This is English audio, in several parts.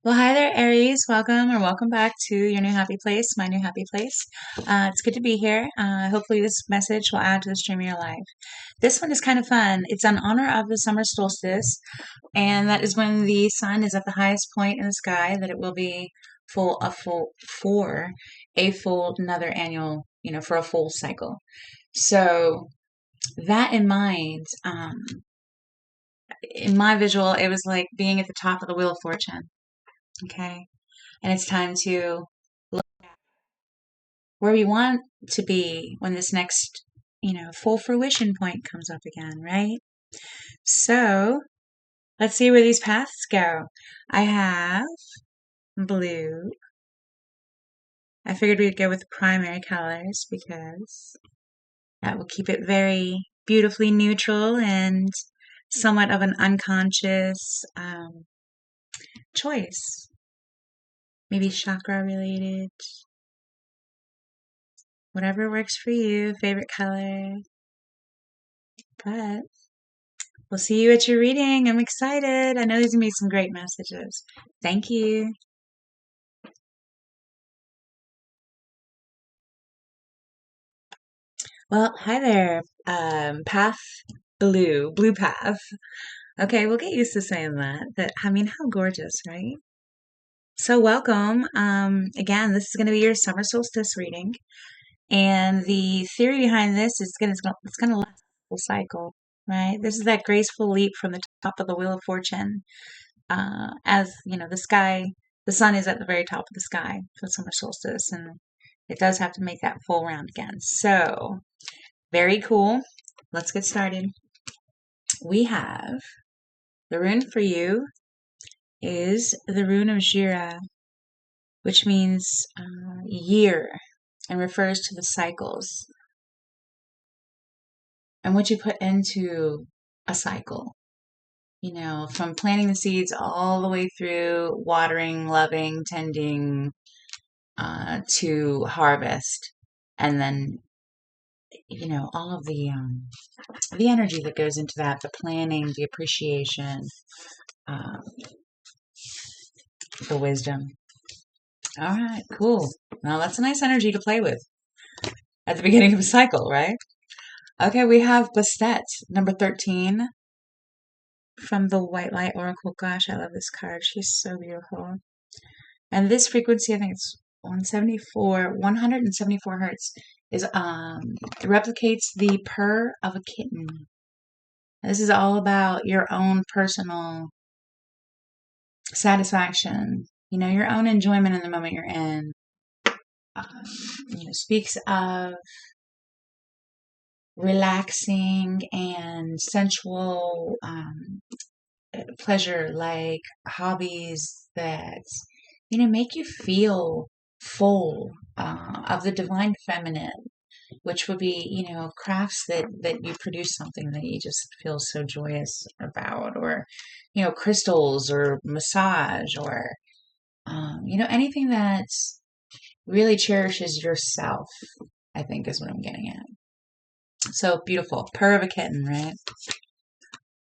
Well, hi there, Aries. Welcome or welcome back to your new happy place, my new happy place. It's good to be here. Hopefully, this message will add to the stream of your life. This one is kind of fun. It's in honor of the summer solstice, and that is when the sun is at the highest point in the sky. That it will be for a full another annual, for a full cycle. So that in mind, in my visual, it was like being at the top of the wheel of fortune. Okay. And it's time to look where we want to be when this next, full fruition point comes up again, right? So let's see where these paths go. I have blue. I figured we'd go with primary colors because that will keep it very beautifully neutral and somewhat of an unconscious choice. Maybe chakra related. Whatever works for you, favorite color. But we'll see you at your reading. I'm excited. I know there's going to be some great messages. Thank you. Well, hi there. Path blue path. Okay, we'll get used to saying that. But I mean, how gorgeous, right? So welcome. Again, this is going to be your summer solstice reading. And the theory behind this is it's gonna last the whole cycle, right? This is that graceful leap from the top of the wheel of fortune. As you know, the sun is at the very top of the sky for summer solstice, and it does have to make that full round again. So, very cool. Let's get started. We have the rune for you is the rune of Jira, which means year and refers to the cycles and what you put into a cycle. From planting the seeds all the way through watering, loving, tending, to harvest, and then all of the energy that goes into that, the planning, the appreciation, um, the wisdom. All right, cool. Now that's a nice energy to play with at the beginning of a cycle, right? Okay, we have Bastet, number 13 from the White Light Oracle. Gosh, I love this card. She's so beautiful. And this frequency, I think it's 174 hertz, is replicates the purr of a kitten. This is all about your own personal satisfaction, your own enjoyment in the moment you're in. Speaks of relaxing and sensual pleasure, like hobbies that make you feel full of the divine feminine, which would be crafts that you produce something that you just feel so joyous about, or crystals or massage, or anything that really cherishes yourself, I think is what I'm getting at. So beautiful. Purr of a kitten, right?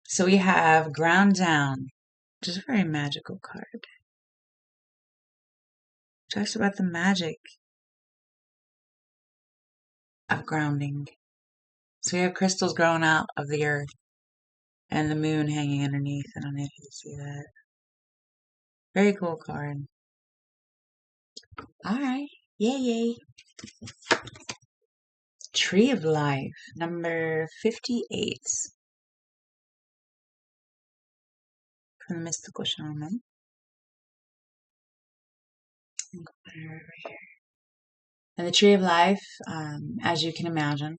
So we have Ground Down, which is a very magical card. Talks about the magic of grounding. So we have crystals growing out of the earth and the moon hanging underneath. I don't know if you can see that. Very cool card. All right. Yay. Tree of Life, number 58 from the Mystical Shaman. And the Tree of Life, as you can imagine,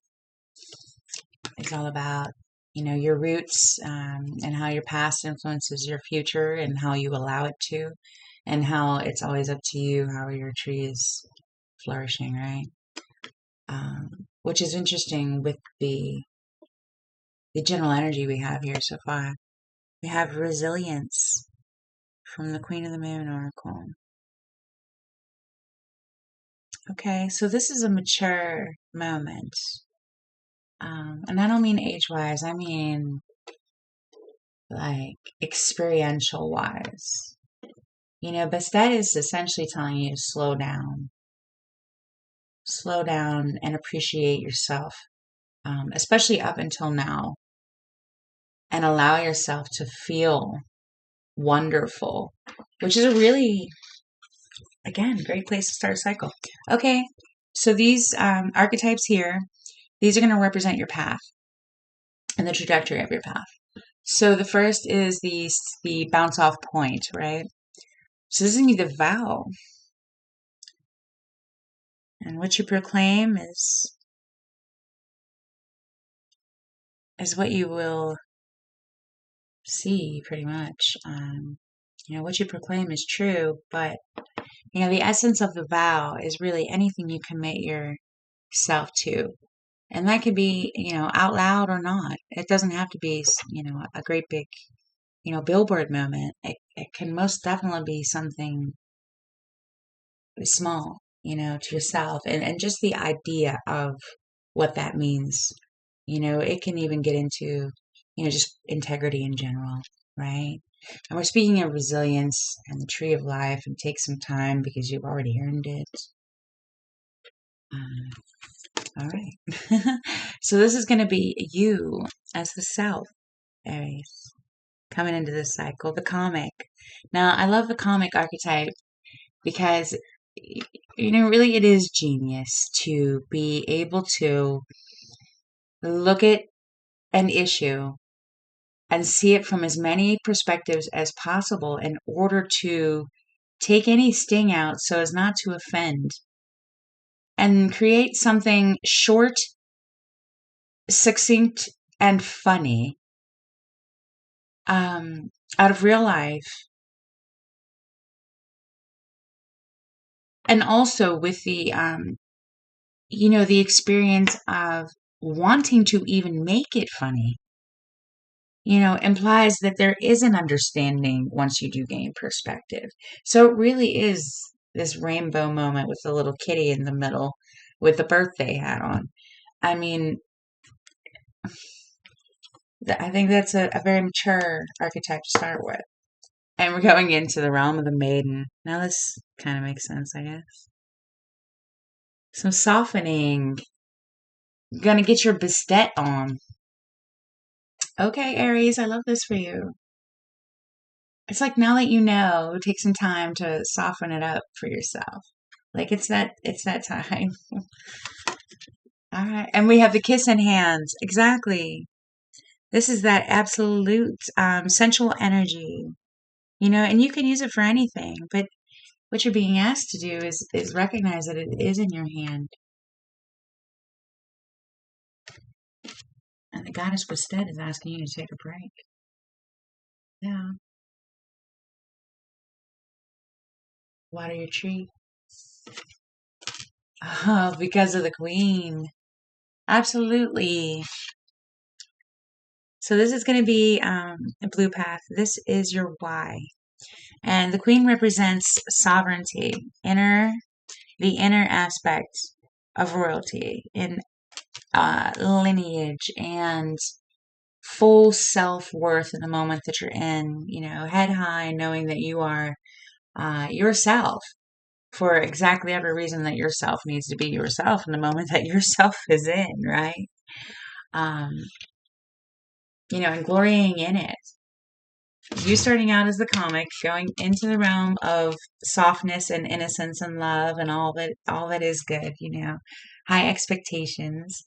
is all about your roots, and how your past influences your future and how you allow it to, and how it's always up to you how your tree is flourishing, right? Which is interesting with the general energy we have here so far. We have Resilience from the Queen of the Moon Oracle. Okay, so this is a mature moment. And I don't mean age-wise, I mean like experiential-wise. Bastet is essentially telling you to slow down and appreciate yourself, especially up until now, and allow yourself to feel wonderful, which is a really, again, great place to start a cycle. Okay, so these archetypes here, these are going to represent your path and the trajectory of your path. So the first is the bounce off point, right? So this is going to be the vow. And what you proclaim is what you will see, pretty much. What you proclaim is true, but the essence of the vow is really anything you commit yourself to. And that could be, out loud or not. It doesn't have to be, a great big, billboard moment. It can most definitely be something small, to yourself. And just the idea of what that means. It can even get into, just integrity in general, right? And we're speaking of resilience and the tree of life, and take some time because you've already earned it. All right. So this is going to be you as the self, Aries, coming into this cycle, the comic. Now, I love the comic archetype because, really it is genius to be able to look at an issue and see it from as many perspectives as possible in order to take any sting out so as not to offend, and create something short, succinct, and funny out of real life. And also with the, the experience of wanting to even make it funny, implies that there is an understanding once you do gain perspective. So it really is this rainbow moment with the little kitty in the middle with the birthday hat on. I mean, I think that's a very mature archetype to start with. And we're going into the realm of the maiden. Now this kind of makes sense, I guess. Some softening. Gonna get your Bastet on. Okay, Aries, I love this for you. It's like, now that you know, take some time to soften it up for yourself. Like it's that time. All right. And we have the kiss in hands. Exactly. This is that absolute sensual energy. And you can use it for anything, but what you're being asked to do is recognize that it is in your hand. And the goddess Bastet is asking you to take a break. Yeah. Water your tree. Oh, because of the queen. Absolutely. So this is going to be a blue path. This is your why. And the queen represents sovereignty, the inner aspect of royalty in lineage and full self-worth in the moment that you're in, head high, knowing that you are yourself for exactly every reason that yourself needs to be yourself in the moment that yourself is in, right? And glorying in it. You starting out as the comic, going into the realm of softness and innocence and love and all that is good, high expectations.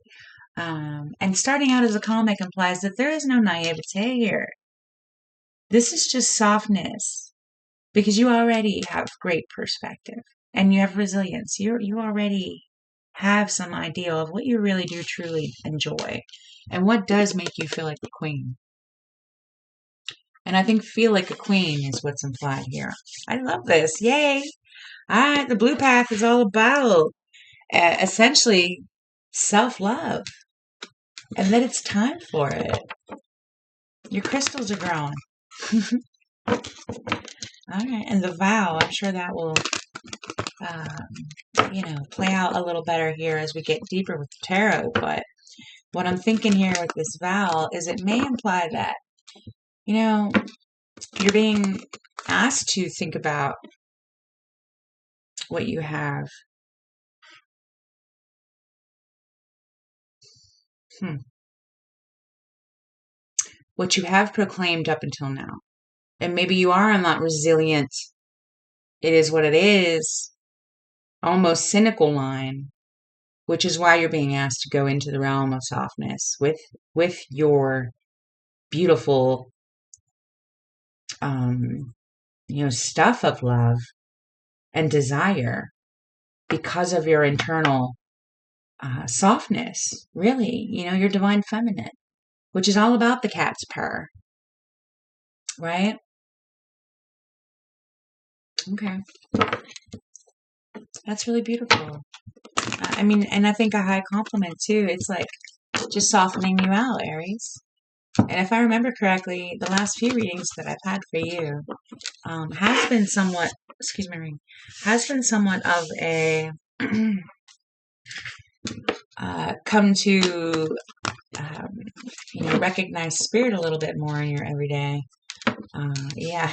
And starting out as a comic implies that there is no naivete here. This is just softness because you already have great perspective and you have resilience. You already have some idea of what you really do truly enjoy and what does make you feel like a queen. And I think feel like a queen is what's implied here. I love this. Yay. All right. The blue path is all about essentially self-love and that it's time for it. Your crystals are growing. All right. And the vow, I'm sure that will, play out a little better here as we get deeper with the tarot. But what I'm thinking here with this vow is it may imply that, you're being asked to think about what you have. What you have proclaimed up until now. And maybe you are on that resilient, it is what it is, almost cynical line, which is why you're being asked to go into the realm of softness with your beautiful, stuff of love and desire because of your internal softness, really, your divine feminine, which is all about the cat's purr, right? Okay. That's really beautiful. I mean, and I think a high compliment too. It's like just softening you out, Aries. And if I remember correctly, the last few readings that I've had for you has been somewhat, excuse my ring, has been somewhat of a come to recognize spirit a little bit more in your everyday. Yeah,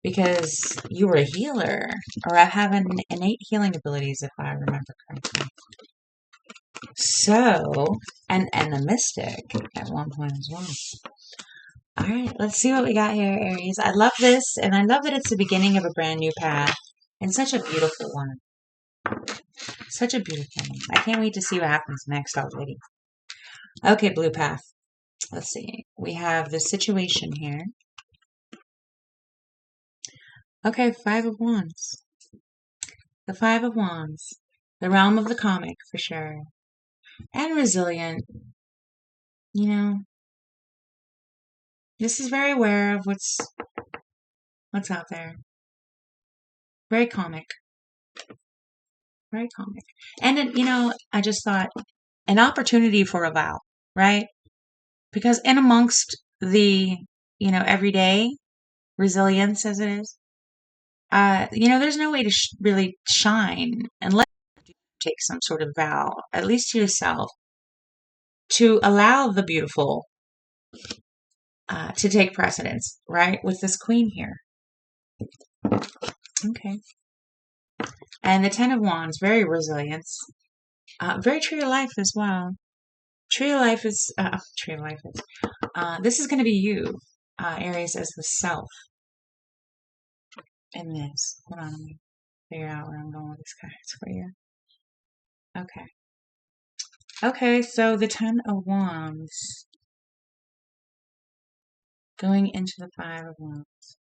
because you were a healer, or I have innate healing abilities, if I remember correctly. So, and a mystic at one point as well. All right, let's see what we got here, Aries. I love this, and I love that it's the beginning of a brand new path, and such a beautiful one. Such a beautiful one. I can't wait to see what happens next already. Okay, blue path. Let's see. We have the situation here. Okay, Five of Wands. The Five of Wands. The realm of the comic, for sure. And resilient. This is very aware of what's out there. Very comic. Very comic. And then, I just thought an opportunity for a vow, right? Because in amongst the, everyday resilience as it is, there's no way to really shine unless you take some sort of vow, at least to yourself, to allow the beautiful to take precedence, right? With this queen here. Okay. And the Ten of Wands, very resilience. Very true to life as well. True to life is, this is going to be you, Aries, as the self in this. Hold on, let me figure out where I'm going with these cards for you. Okay. Okay, so the Ten of Wands going into the Five of Wands.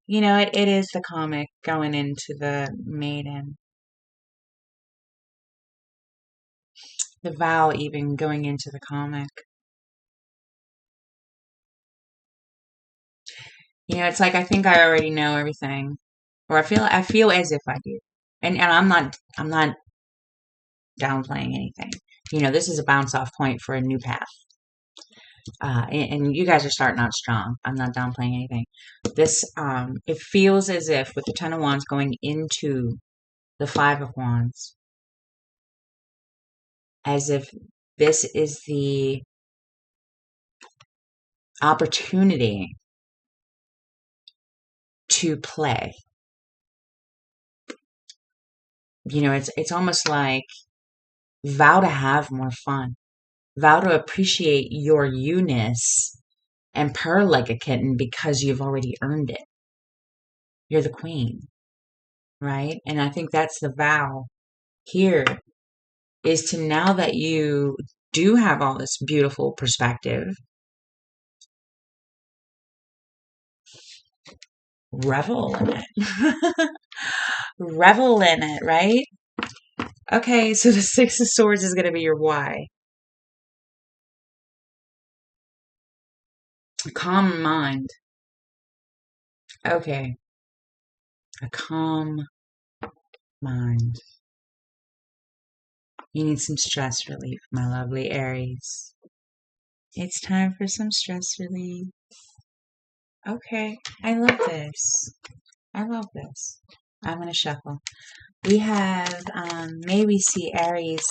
It is the comic going into the Maiden. The vow even going into the comic. It's like I think I already know everything. Or I feel as if I do. And I'm not downplaying anything. This is a bounce off point for a new path. And you guys are starting out strong. I'm not downplaying anything. This, it feels as if with the Ten of Wands going into the Five of Wands, as if this is the opportunity to play. It's almost like vow to have more fun. Vow to appreciate your you-ness and purr like a kitten because you've already earned it. You're the queen, right? And I think that's the vow here, is to, now that you do have all this beautiful perspective, revel in it. Revel in it, right? Okay, so the Six of Swords is going to be your why. A calm mind. Okay. A calm mind. You need some stress relief, my lovely Aries. It's time for some stress relief. Okay, I love this. I love this. I'm going to shuffle. We have, may we see Aries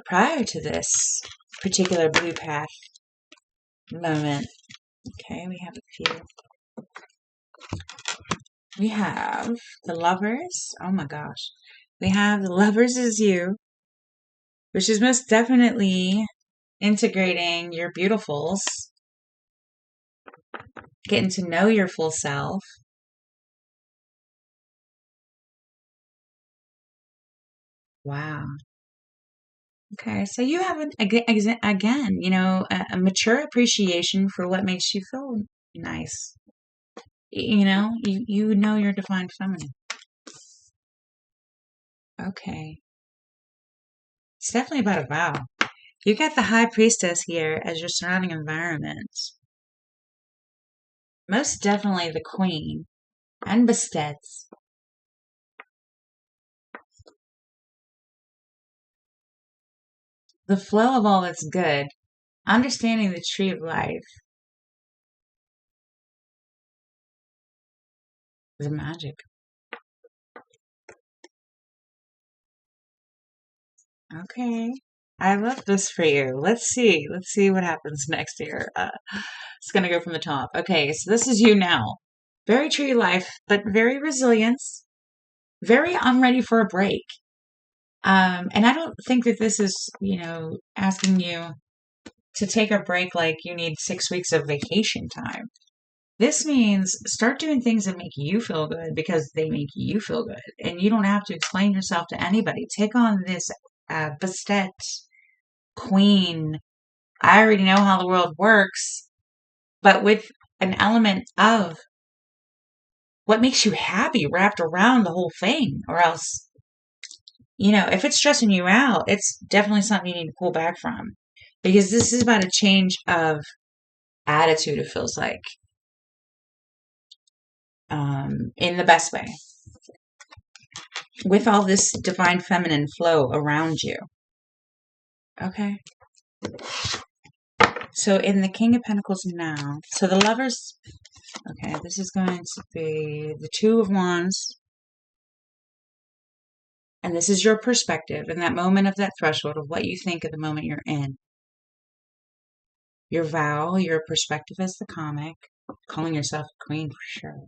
prior to this particular blue path moment. Okay, we have a few. We have the Lovers. Oh my gosh. We have the Lovers is you, which is most definitely integrating your beautifuls, getting to know your full self. Wow. Okay, so you have again, a mature appreciation for what makes you feel nice. You know your divine feminine. Okay, it's definitely about a vow. You got the High Priestess here as your surrounding environment. Most definitely the Queen and Bastet. The flow of all that's good. Understanding the tree of life. The magic. Okay. I love this for you. Let's see. Let's see what happens next here. It's going to go from the top. Okay, so this is you now. Very tree life, but very resilience. Very I'm ready for a break. And I don't think that this is, asking you to take a break like you need 6 weeks of vacation time. This means start doing things that make you feel good because they make you feel good. And you don't have to explain yourself to anybody. Take on this Bastet queen. I already know how the world works, but with an element of what makes you happy wrapped around the whole thing, or else, if it's stressing you out, it's definitely something you need to pull back from because this is about a change of attitude, it feels like, in the best way, with all this divine feminine flow around you. Okay. So in the King of Pentacles now, so the Lovers, okay, this is going to be the Two of Wands. And this is your perspective in that moment of that threshold of what you think of the moment you're in. Your vow, your perspective as the comic, calling yourself a queen for sure.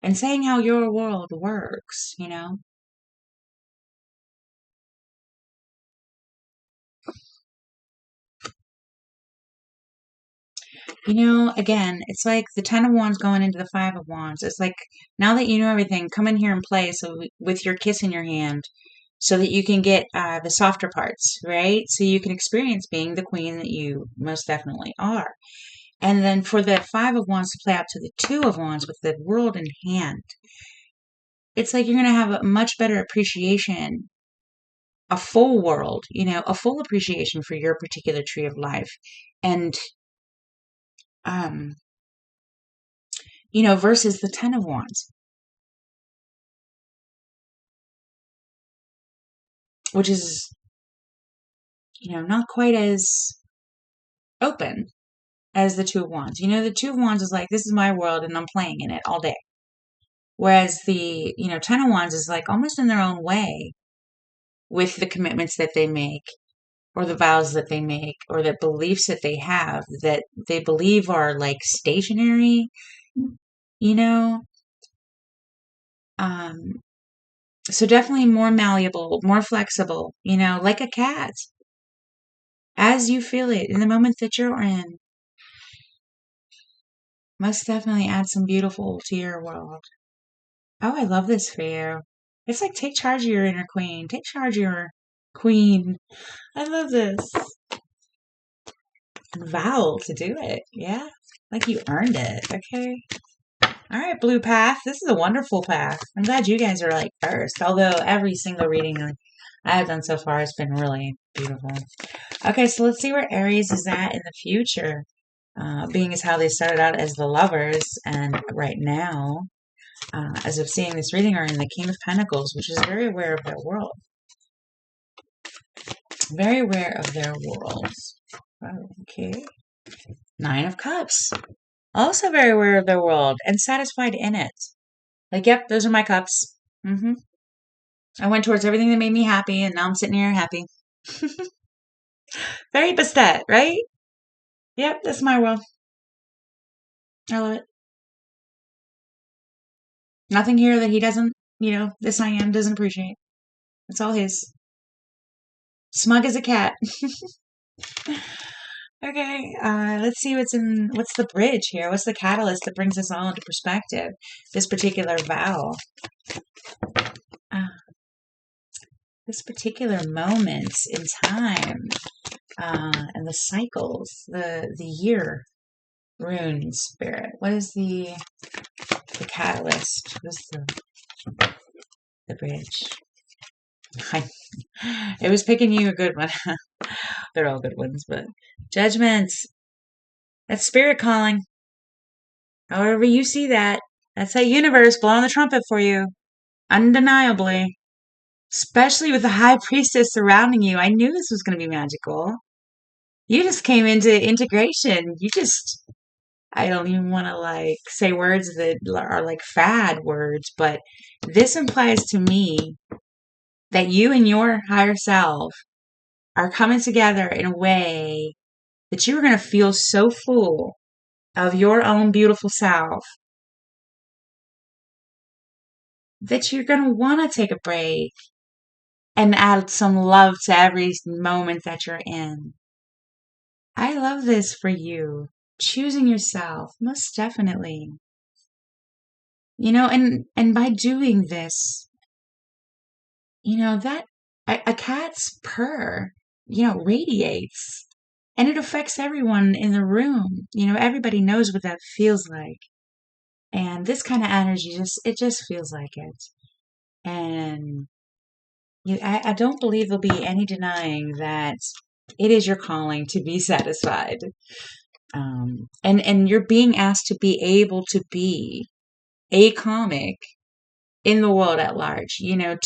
And saying how your world works. Again, it's like the Ten of Wands going into the Five of Wands. It's like, now that you know everything, come in here and play with your kiss in your hand so that you can get the softer parts, right? So you can experience being the queen that you most definitely are. And then for the Five of Wands to play out to the Two of Wands with the world in hand, it's like you're going to have a much better appreciation, a full world, a full appreciation for your particular tree of life. And, um, versus the Ten of Wands, which is, not quite as open as the Two of Wands. The Two of Wands is like, this is my world and I'm playing in it all day. Whereas the, Ten of Wands is like almost in their own way with the commitments that they make or the vows that they make or the beliefs that they have that they believe are like stationary, you know? Um, so definitely more malleable, more flexible, like a cat as you feel it in the moment that you're in. Most definitely add some beautiful to your world. Oh, I love this for you. It's like take charge of your inner queen. Take charge of your queen. I love this. And vow to do it. Yeah. Like you earned it. Okay. All right, Blue Path. This is a wonderful path. I'm glad you guys are like first. Although every single reading I have done so far has been really beautiful. Okay, so let's see where Aries is at in the future. Being as how they started out as the Lovers, and right now, as of seeing this reading, are in the King of Pentacles, which is very aware of their world. Very aware of their worlds. Okay. Nine of Cups. Also very aware of their world and satisfied in it. Like, yep, those are my cups. I went towards everything that made me happy, and now I'm sitting here happy. Very Bastet, right? Yep, that's my world. I love it. Nothing here that he doesn't, this I am doesn't appreciate. It's all his. Smug as a cat. Okay, let's see what's the bridge here? What's the catalyst that brings us all into perspective? This particular vow. Uh, this particular moment in time, and the cycles, the year rune spirit. What is the catalyst? What is the bridge? It was picking you a good one. They're all good ones, but judgments. That's spirit calling. However you see that, that's that universe blowing the trumpet for you. Undeniably. Especially with the high priestess surrounding you. I knew this was going to be magical. You just came into integration. I don't even want to say words that are like fad words, but this implies to me that you and your higher self are coming together in a way that you're going to feel so full of your own beautiful self that you're going to want to take a break and add some love to every moment that you're in. I love this for you. Choosing yourself, most definitely. And by doing this, that a cat's purr, radiates and it affects everyone in the room. Everybody knows what that feels like. And this kind of energy it just feels like it. And I don't believe there'll be any denying that it is your calling to be satisfied. And you're being asked to be able to be a comic in the world at large, to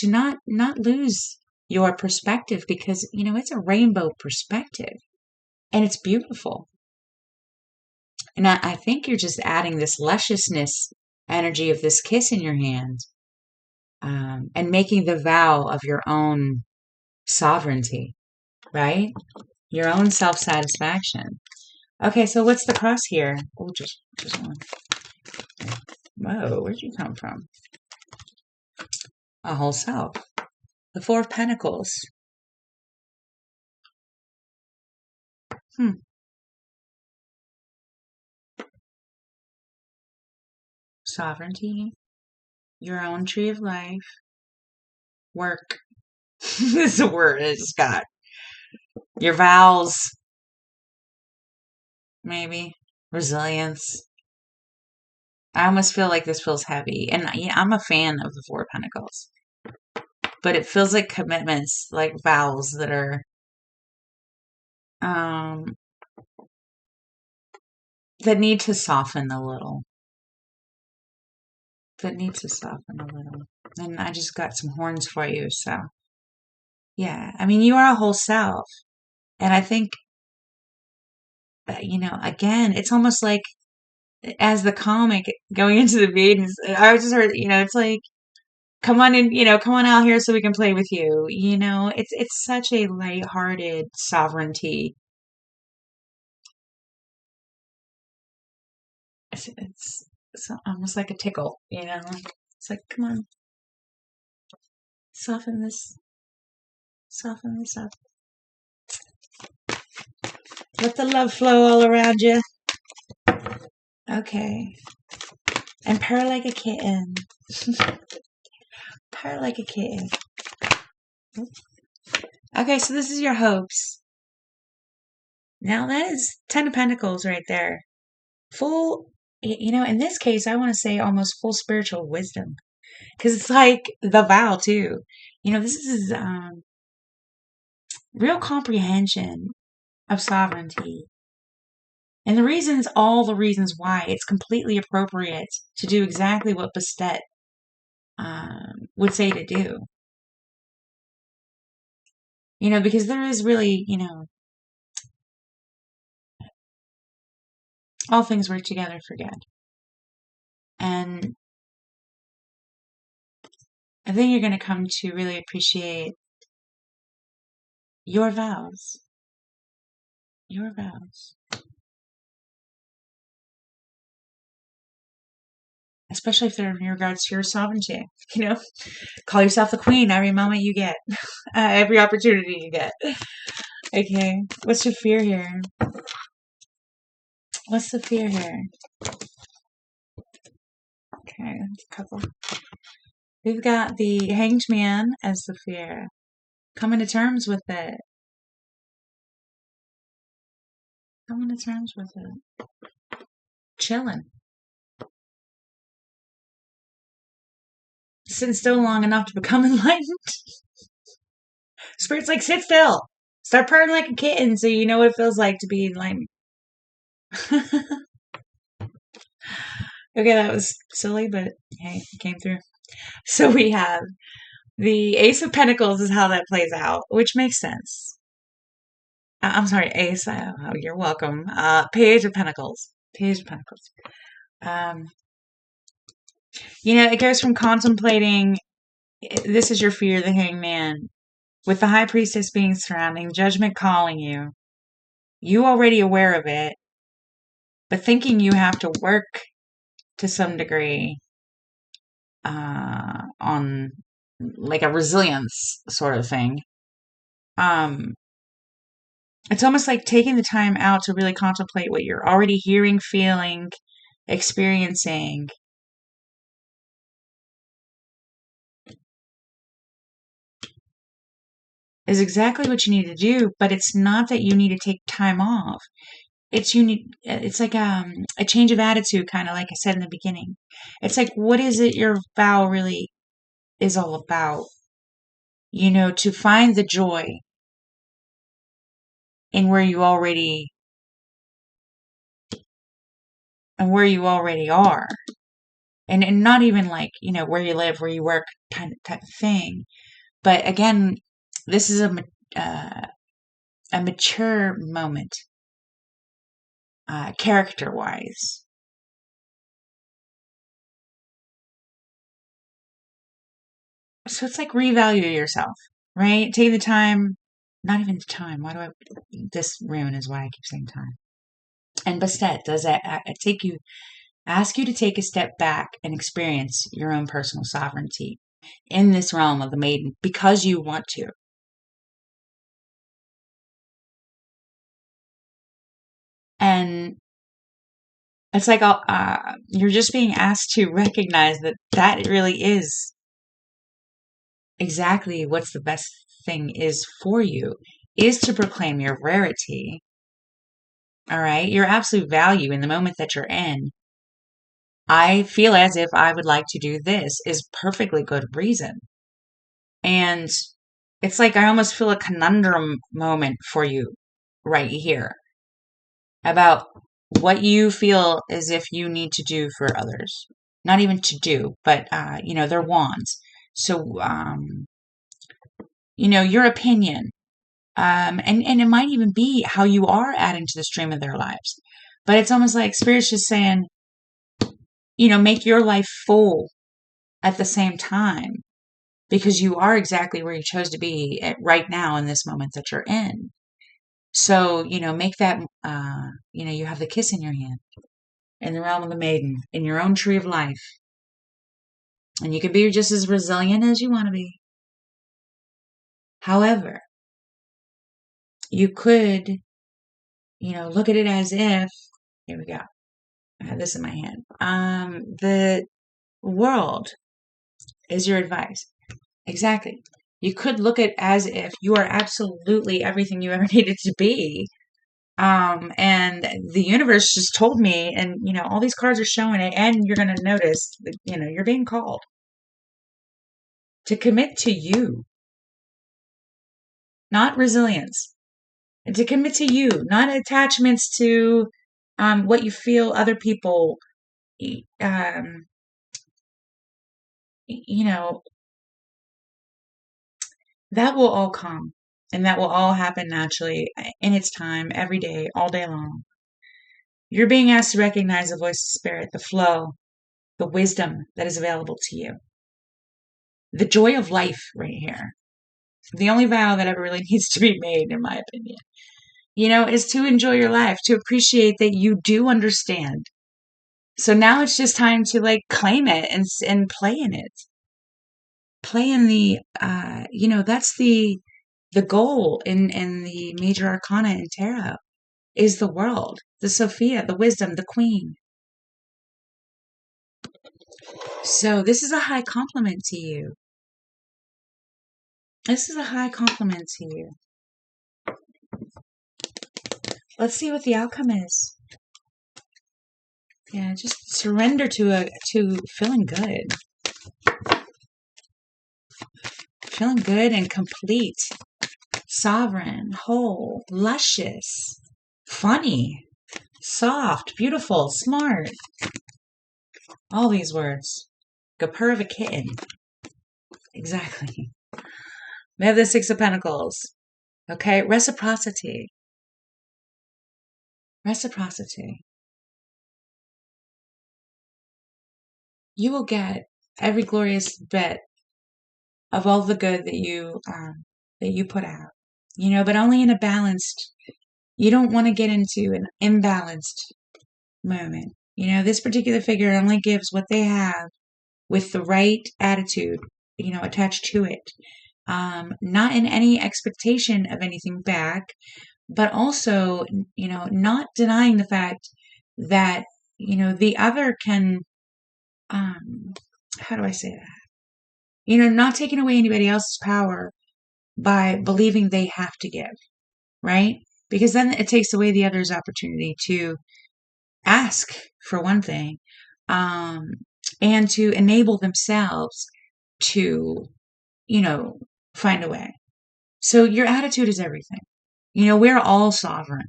not lose your perspective because, it's a rainbow perspective and it's beautiful. And I think you're just adding this lusciousness energy of this kiss in your hand, and making the vow of your own sovereignty, right? Your own self-satisfaction. Okay, so what's the cross here? Oh, just one. Whoa, where'd you come from? A whole self. The Four of Pentacles. Sovereignty, your own tree of life, work. This is a word I just got. Your vows, maybe. Resilience. I almost feel like this feels heavy. And I'm a fan of the Four of Pentacles. But it feels like commitments, like vows that are that need to soften a little. And I just got some horns for you, so yeah. I mean, you are a whole self. And I think that, again, it's almost like as the comic going into the meetings, I just heard, it's like, come on in, come on out here so we can play with you. It's such a lighthearted sovereignty. It's almost like a tickle, It's like, come on, soften this up. Let the love flow all around you. Okay. And purr like a kitten. Purr like a kitten. Okay, so this is your hopes. Now that is 10 of Pentacles right there. Full, in this case, I want to say almost full spiritual wisdom. Because it's like the vow, too. This is real comprehension of sovereignty. And all the reasons why it's completely appropriate to do exactly what Bastet would say to do. Because there is really, all things work together for good. And I think you're going to come to really appreciate your vows. Your vows. especially if they're in regards to your sovereignty. You know, call yourself the queen every moment you get, every opportunity you get. Okay, what's your fear here? What's the fear here? Okay, that's a couple. We've got the Hanged Man as the fear. Coming to terms with it. Coming to terms with it. Chilling. Sitting still long enough to become enlightened. Spirit's like, sit still. Start purring like a kitten so you know what it feels like to be enlightened. Okay, that was silly, but hey, it came through. So we have the Ace of Pentacles is how that plays out, which makes sense. I'm sorry, Ace. Oh, you're welcome. Page of Pentacles. Page of Pentacles. Um, it goes from contemplating, this is your fear, the Hangman, with the High Priestess being surrounding, Judgment calling you. You already aware of it, but thinking you have to work to some degree on like a resilience sort of thing. It's almost like taking the time out to really contemplate what you're already hearing, feeling, experiencing. Is exactly what you need to do, but it's not that you need to take time off. It's like a change of attitude, kind of like I said in the beginning. It's like, what is it your vow really is all about? To find the joy in where you already are. And not even like, where you live, where you work, kind of type of thing. But again, this is a mature moment, character-wise. So it's like revalue yourself, right? Take the time, not even the time. This rune is why I keep saying time. And Bastet does that ask you to take a step back and experience your own personal sovereignty in this realm of the maiden because you want to. And it's like you're just being asked to recognize that really is exactly what's the best thing is for you, is to proclaim your rarity, all right? Your absolute value in the moment that you're in. I feel as if I would like to do this is perfectly good reason. And it's like I almost feel a conundrum moment for you right here about what you feel as if you need to do for others. Not even to do, but, they're wands. So, your opinion. And it might even be how you are adding to the stream of their lives. But it's almost like Spirit's just saying, make your life full at the same time because you are exactly where you chose to be right now in this moment that you're in. So, make that, you have the kiss in your hand in the realm of the maiden, in your own tree of life. And you can be just as resilient as you want to be. However, you could, look at it as if, here we go. I have this in my hand. The world is your advice. Exactly. You could look at it as if you are absolutely everything you ever needed to be. And the universe just told me, and all these cards are showing it, and you're going to notice that, you're being called to commit to you, not resilience, and to commit to you, not attachments to what you feel other people, um, that will all come, and that will all happen naturally in its time, every day, all day long. You're being asked to recognize the voice of spirit, the flow, the wisdom that is available to you, the joy of life right here. The only vow that ever really needs to be made, in my opinion, is to enjoy your life, to appreciate that you do understand So now it's just time to like claim it and play in it. Play in the that's the goal in the major arcana in tarot is the world, the Sophia, the wisdom, the queen. So this is a high compliment to you. This is a high compliment to you. Let's see what the outcome is. Yeah, just surrender to feeling good. Feeling good and complete. Sovereign, whole, luscious, funny, soft, beautiful, smart. All these words. Like a purr of a kitten. Exactly. We have the Six of Pentacles. Okay, reciprocity. Reciprocity. You will get every glorious bit of all the good that you put out. But only in a balanced. You don't want to get into an imbalanced moment. This particular figure only gives what they have with the right attitude, attached to it. Not in any expectation of anything back, but also, not denying the fact that, the other can, how do I say that? Not taking away anybody else's power by believing they have to give, right? Because then it takes away the other's opportunity to ask, for one thing, um, and to enable themselves to, find a way. So your attitude is everything. We're all sovereign,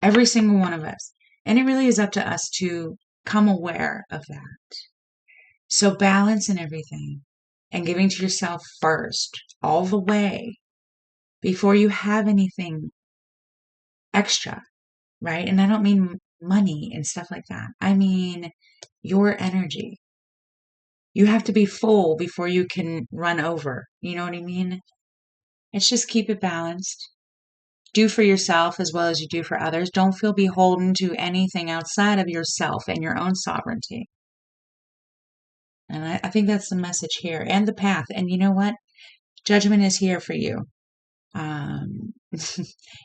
every single one of us. And it really is up to us to come aware of that. So balance in everything and giving to yourself first, all the way, before you have anything extra, right? And I don't mean money and stuff like that. I mean your energy. You have to be full before you can run over. You know what I mean? It's just keep it balanced. Do for yourself as well as you do for others. Don't feel beholden to anything outside of yourself and your own sovereignty. And I think that's the message here and the path. And you know what? Judgment is here for you.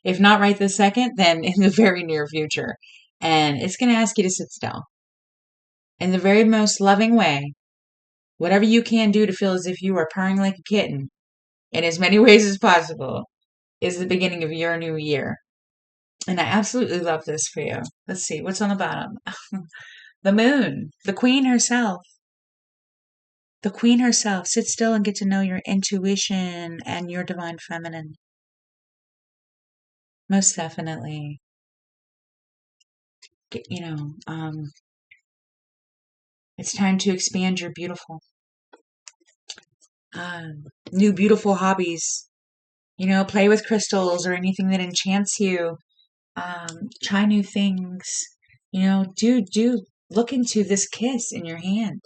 If not right this second, then in the very near future. And it's going to ask you to sit still in the very most loving way. Whatever you can do to feel as if you are purring like a kitten in as many ways as possible is the beginning of your new year. And I absolutely love this for you. Let's see, what's on the bottom? The moon, the queen herself. The queen herself. Sit still and get to know your intuition and your divine feminine. Most definitely. It's time to expand your beautiful. New beautiful hobbies. Play with crystals or anything that enchants you. Try new things. Do look into this kiss in your hand.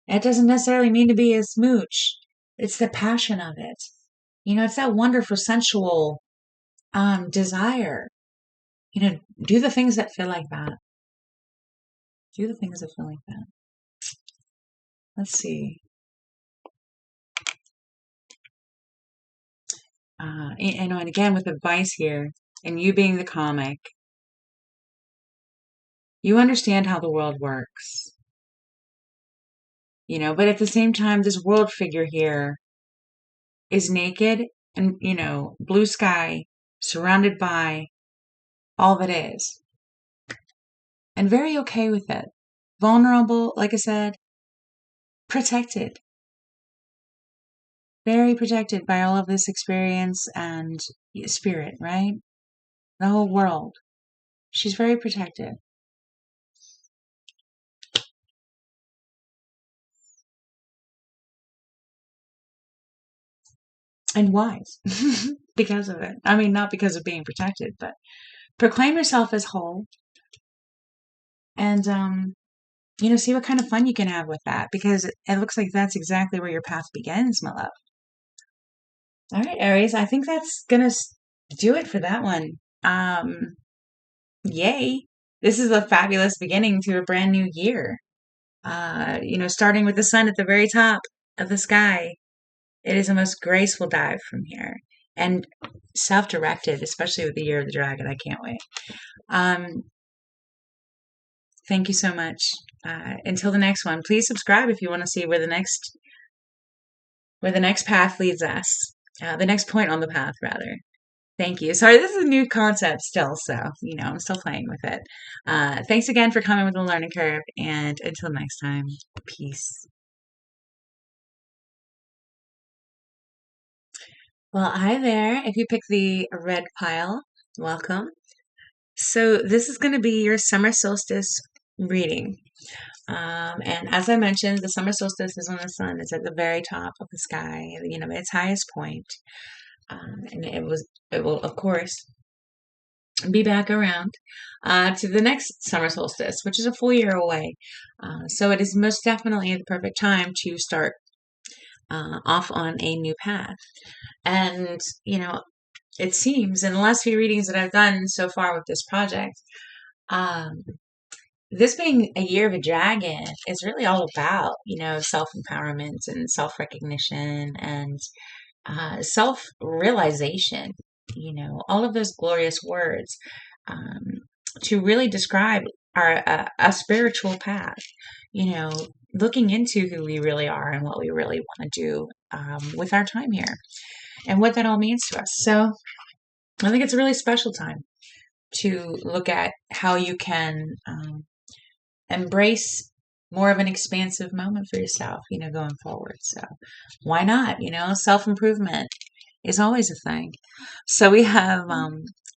It doesn't necessarily mean to be a smooch. It's the passion of it. It's that wonderful sensual desire. Do the things that feel like that. Do the things that feel like that. Let's see. And again, with advice here, and you being the comic, you understand how the world works. But at the same time, this world figure here is naked and, blue sky, surrounded by all that is. And very okay with it. Vulnerable, like I said, protected. Very protected by all of this experience and spirit, right? The whole world. She's very protected. And wise because of it. I mean, not because of being protected, but proclaim yourself as whole and, see what kind of fun you can have with that because it looks like that's exactly where your path begins, my love. All right, Aries, I think that's going to do it for that one. Yay. This is a fabulous beginning to a brand new year. Starting with the sun at the very top of the sky, it is a most graceful dive from here and self-directed, especially with the year of the dragon. I can't wait. Um, thank you so much. Until the next one, please subscribe if you want to see where the next path leads us. The next point on the path, rather. Thank you. Sorry, this is a new concept still, so I'm still playing with it. Thanks again for coming with the learning curve, and until next time, peace. Well, hi there. If you pick the red pile, welcome. So this is going to be your summer solstice reading. And as I mentioned, the summer solstice is when the sun is at the very top of the sky, its highest point. And it will, of course, be back around to the next summer solstice, which is a full year away. So it is most definitely the perfect time to start off on a new path. And, it seems in the last few readings that I've done so far with this project, um, this being a year of a dragon is really all about, self-empowerment and self-recognition and self-realization, all of those glorious words um, to really describe a spiritual path, looking into who we really are and what we really want to do with our time here and what that all means to us. So I think it's a really special time to look at how you can embrace more of an expansive moment for yourself, going forward. So why not? Self-improvement is always a thing. So we have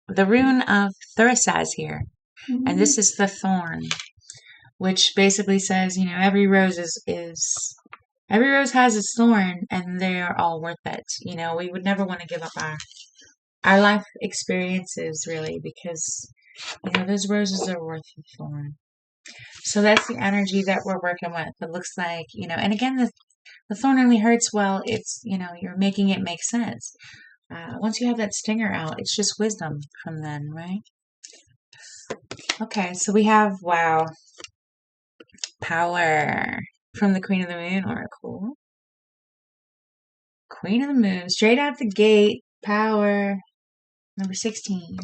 the rune of Thurisaz here, and this is the thorn, which basically says, every rose is every rose has its thorn, and they are all worth it. We would never want to give up our life experiences, really, because those roses are worth the thorn. So that's the energy that we're working with. It looks like, and again, the thorn only hurts well, it's, you're making it make sense. Once you have that stinger out, it's just wisdom from then, right? Okay, so we have, wow, power from the Queen of the Moon Oracle. Queen of the Moon, straight out the gate, power, number 16.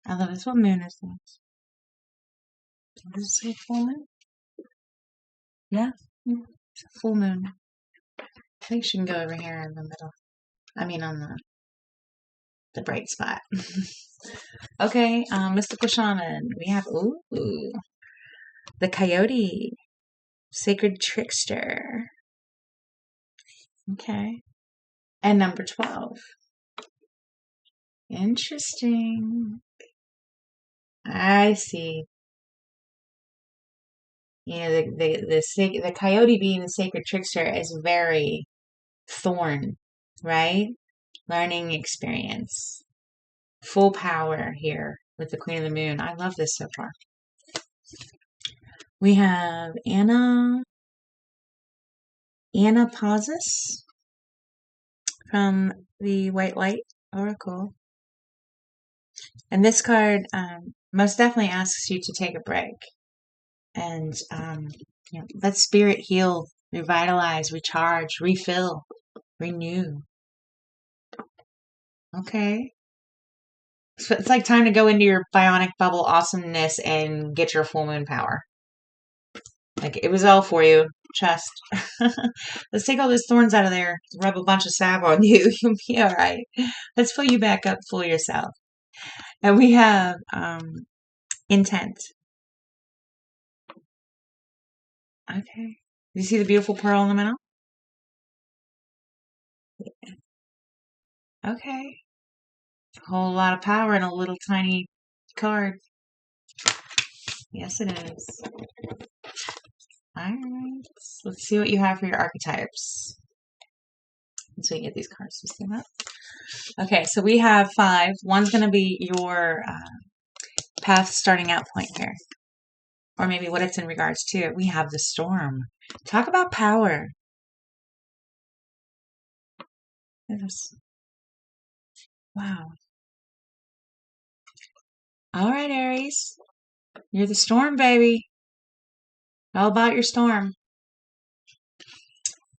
I love this. What moon is this? Does it say full moon? Yeah, it's a full moon. I think she can go over here in the middle. I mean, on the bright spot. Okay, mystical shaman. We have the coyote, sacred trickster. Okay, and number 12. Interesting. I see. The coyote being the sacred trickster is very thorn, right? Learning experience. Full power here with the Queen of the Moon. I love this so far. We have Anna Pausus from the White Light Oracle. And this card most definitely asks you to take a break and let spirit heal, revitalize, recharge, refill, renew. Okay. So it's like time to go into your bionic bubble awesomeness and get your full moon power. Like, it was all for you. Trust. Let's take all those thorns out of there. Rub a bunch of salve on you. You'll be all right. Let's fill you back up, full yourself. And we have intent. Okay. You see the beautiful pearl in the middle? Okay. A whole lot of power in a little tiny card. Yes, it is. All right. Let's see what you have for your archetypes. So you get these cards to stand up. Okay, so we have 5. One's going to be your path starting out point here, or maybe what it's in regards to. We have the storm. Talk about power. Wow. All right, Aries. You're the storm, baby. All about your storm.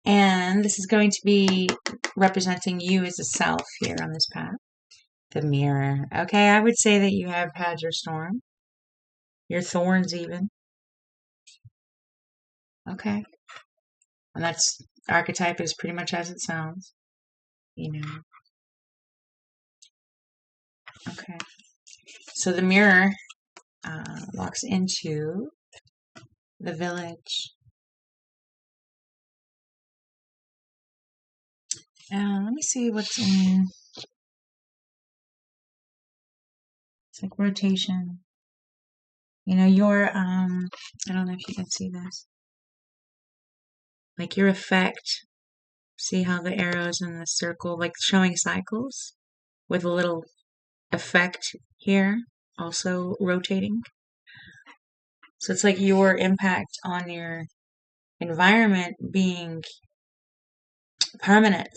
And this is going to be representing you as a self here on this path. The mirror. Okay, I would say that you have had your storm, your thorns even. Okay. And that's archetype is pretty much as it sounds, you know. Okay. So the mirror walks into the village. Let me see what's in. It's like rotation. You know, I don't know if you can see this. Like your effect. See how the arrows in the circle, like showing cycles with a little effect here, also rotating. So it's like your impact on your environment being permanent.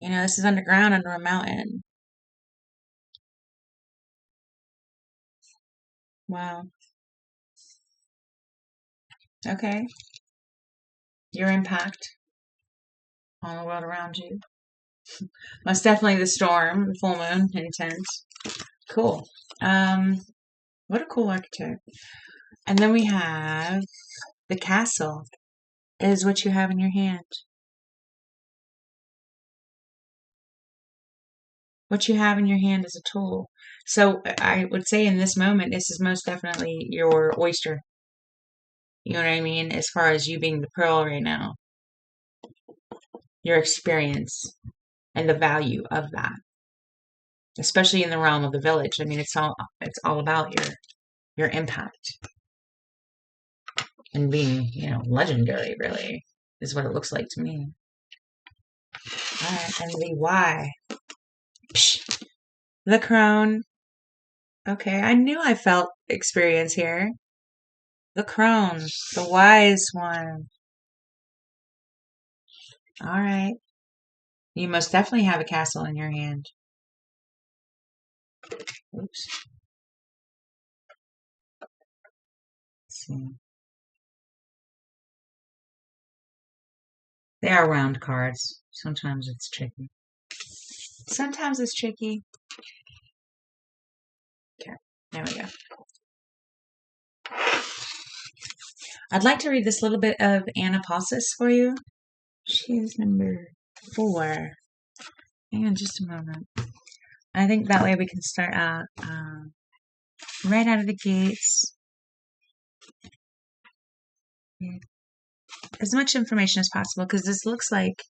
You know, this is underground under a mountain. Wow. Okay. Your impact on the world around you. Most definitely the storm, full moon, intense. Cool. What a cool archetype. And then we have the castle is what you have in your hand. What you have in your hand is a tool. So I would say in this moment, this is most definitely your oyster. You know what I mean? As far as you being the pearl right now, your experience and the value of that, especially in the realm of the village. I mean, it's all about your impact and being, legendary. Really, is what it looks like to me. All right, and the why. Psh, the crone. Okay, I knew I felt experience here. The crone, the wise one. All right. You most definitely have a castle in your hand. Oops. Let's see. They are round cards. Sometimes it's tricky. Sometimes it's tricky. Okay, there we go. I'd like to read this little bit of Anapausis for you. She's number 4. Hang on just a moment. I think that way we can start out right out of the gates. Yeah. As much information as possible, because this looks like,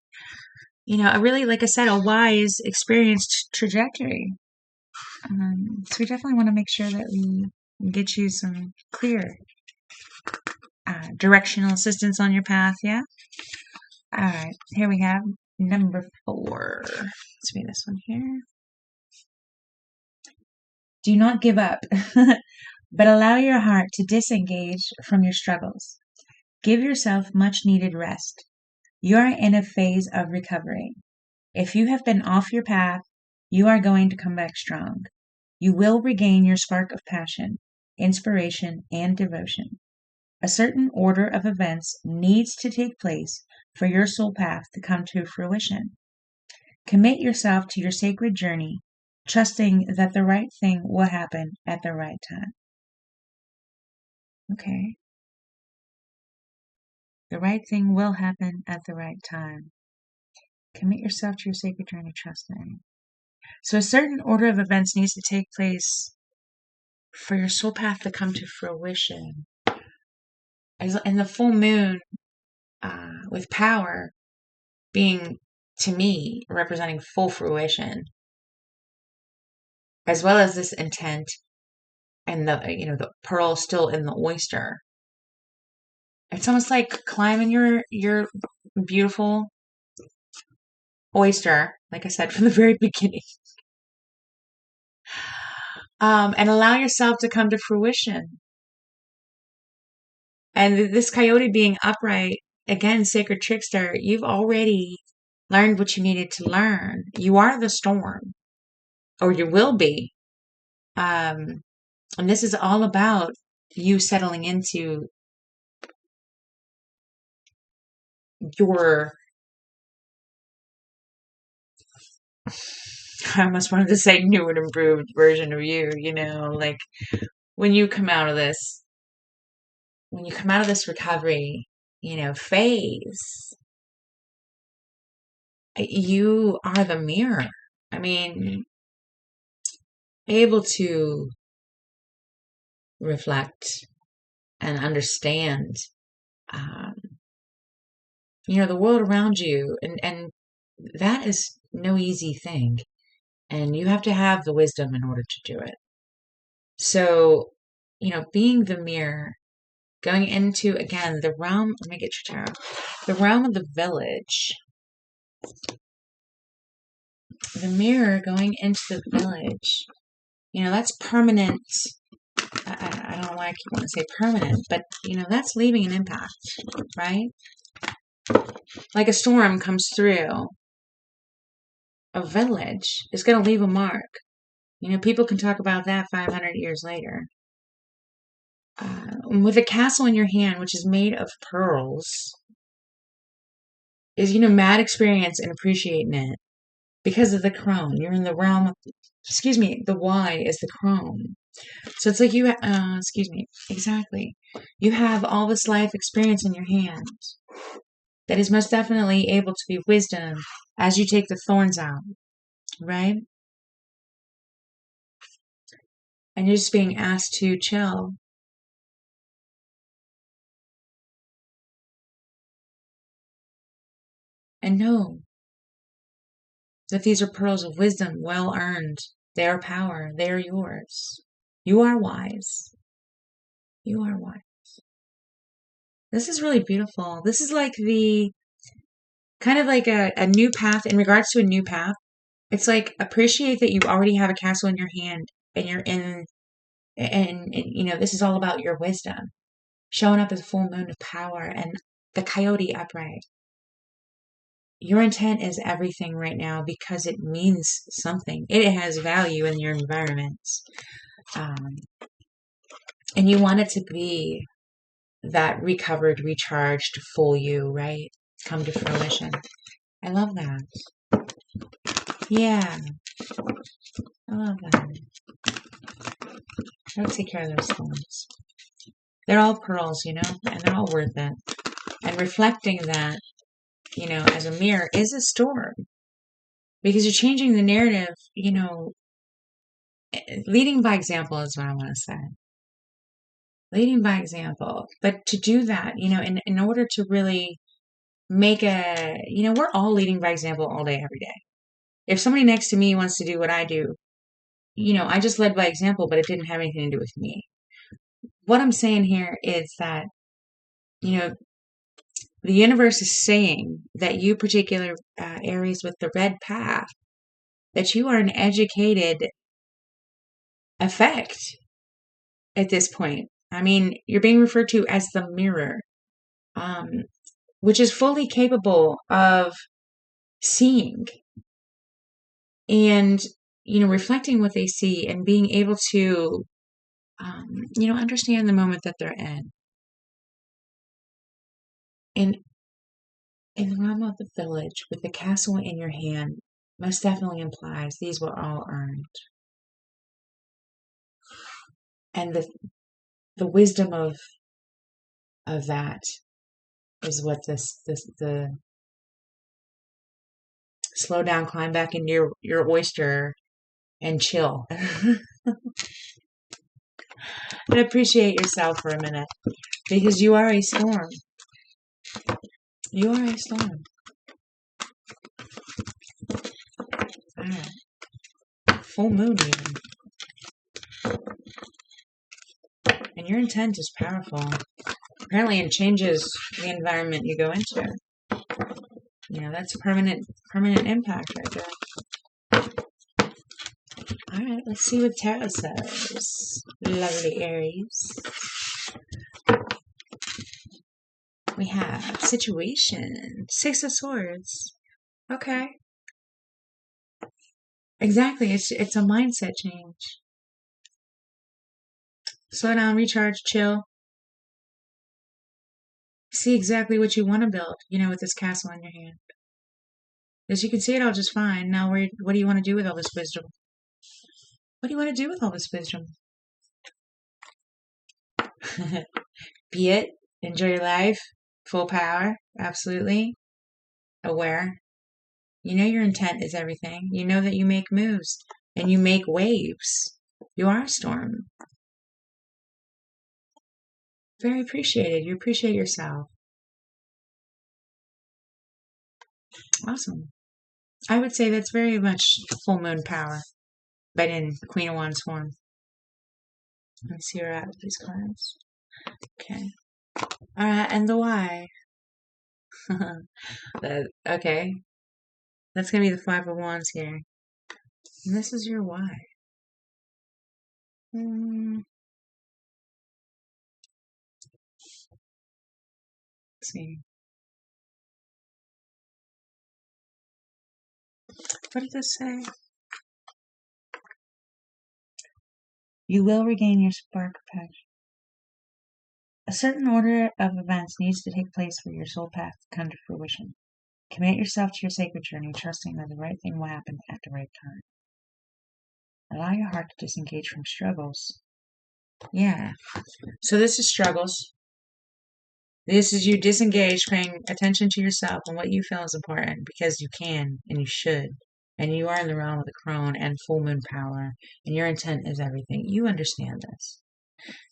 a really, like I said, a wise, experienced trajectory. So we definitely want to make sure that we get you some clear directional assistance on your path, yeah? All right, here we have number 4. Let's read this one here. Do not give up, but allow your heart to disengage from your struggles. Give yourself much needed rest. You are in a phase of recovery. If you have been off your path, you are going to come back strong. You will regain your spark of passion, inspiration, and devotion. A certain order of events needs to take place for your soul path to come to fruition. Commit yourself to your sacred journey, trusting that the right thing will happen at the right time. Okay. The right thing will happen at the right time. Commit yourself to your sacred journey, trusting. So a certain order of events needs to take place for your soul path to come to fruition. And the full moon with power being, to me, representing full fruition, as well as this intent and the pearl still in the oyster. It's almost like climbing your beautiful oyster, like I said from the very beginning, and allow yourself to come to fruition. And this coyote being upright, again, sacred trickster, you've already learned what you needed to learn. You are the storm, or you will be. And this is all about you settling into your, I almost wanted to say new and improved version of you, like when you come out of this, recovery, phase, you are the mirror. I mean, able to reflect and understand, um, the world around you. And that is no easy thing. And you have to have the wisdom in order to do it. So, being the mirror, going into, again, the realm, let me get your tarot, the realm of the village. The mirror going into the village, that's permanent. I don't know why I keep wanting to say permanent, but, that's leaving an impact, right? Like a storm comes through a village, it's going to leave a mark. People can talk about that 500 years later. With a castle in your hand, which is made of pearls, is, mad experience and appreciating it because of the crown. You're in the realm of, the Y is the crown. So it's like exactly. You have all this life experience in your hand that is most definitely able to be wisdom as you take the thorns out, right? And you're just being asked to chill. And know that these are pearls of wisdom, well earned. They are power. They are yours. You are wise. You are wise. This is really beautiful. This is like kind of like a new path in regards to a new path. It's like appreciate that you already have a castle in your hand and you're in, and this is all about your wisdom. Showing up as a full moon of power and the coyote upright. Your intent is everything right now because it means something. It has value in your environment. And you want it to be that recovered, recharged, full you, right? Come to fruition. I love that. Yeah. I love that. I'll take care of those thorns. They're all pearls, and they're all worth it. And reflecting that, as a mirror is a storm. Because you're changing the narrative, leading by example is what I want to say. Leading by example. But to do that, in order to really make we're all leading by example all day, every day. If somebody next to me wants to do what I do, I just led by example, but it didn't have anything to do with me. What I'm saying here is that, the universe is saying that you particular Aries with the red path, that you are an educated effect at this point. I mean, you're being referred to as the mirror, which is fully capable of seeing and, reflecting what they see and being able to, understand the moment that they're in. And in the realm of the village, with the castle in your hand, most definitely implies these were all earned. And the wisdom of that is what the slow down, climb back into your oyster and chill. And appreciate yourself for a minute, because you are a storm. You are a storm. Full moon even. And your intent is powerful. Apparently it changes the environment you go into. That's permanent impact right there. Alright, let's see what tarot says. Lovely Aries. We have situation. 6 of Swords. Okay. Exactly. It's a mindset change. Slow down, recharge, chill. See exactly what you want to build, with this castle in your hand. As you can see it all just fine. Now, what do you want to do with all this wisdom? What do you want to do with all this wisdom? Be it. Enjoy your life. Full power. Absolutely. Aware. You know your intent is everything. You know that you make moves and you make waves. You are a storm. Very appreciated. You appreciate yourself. Awesome. I would say that's very much full moon power, but in Queen of Wands form. Let's see where we're at with these cards. Okay. Alright, and the why. Okay. That's going to be the Five of Wands here. And this is your why. Let's see. What did this say? You will regain your spark of passion. A certain order of events needs to take place for your soul path to come to fruition. Commit yourself to your sacred journey, trusting that the right thing will happen at the right time. Allow your heart to disengage from struggles. Yeah. So this is struggles. This is you disengaged, paying attention to yourself and what you feel is important because you can and you should. And you are in the realm of the crone and full moon power. And your intent is everything. You understand this.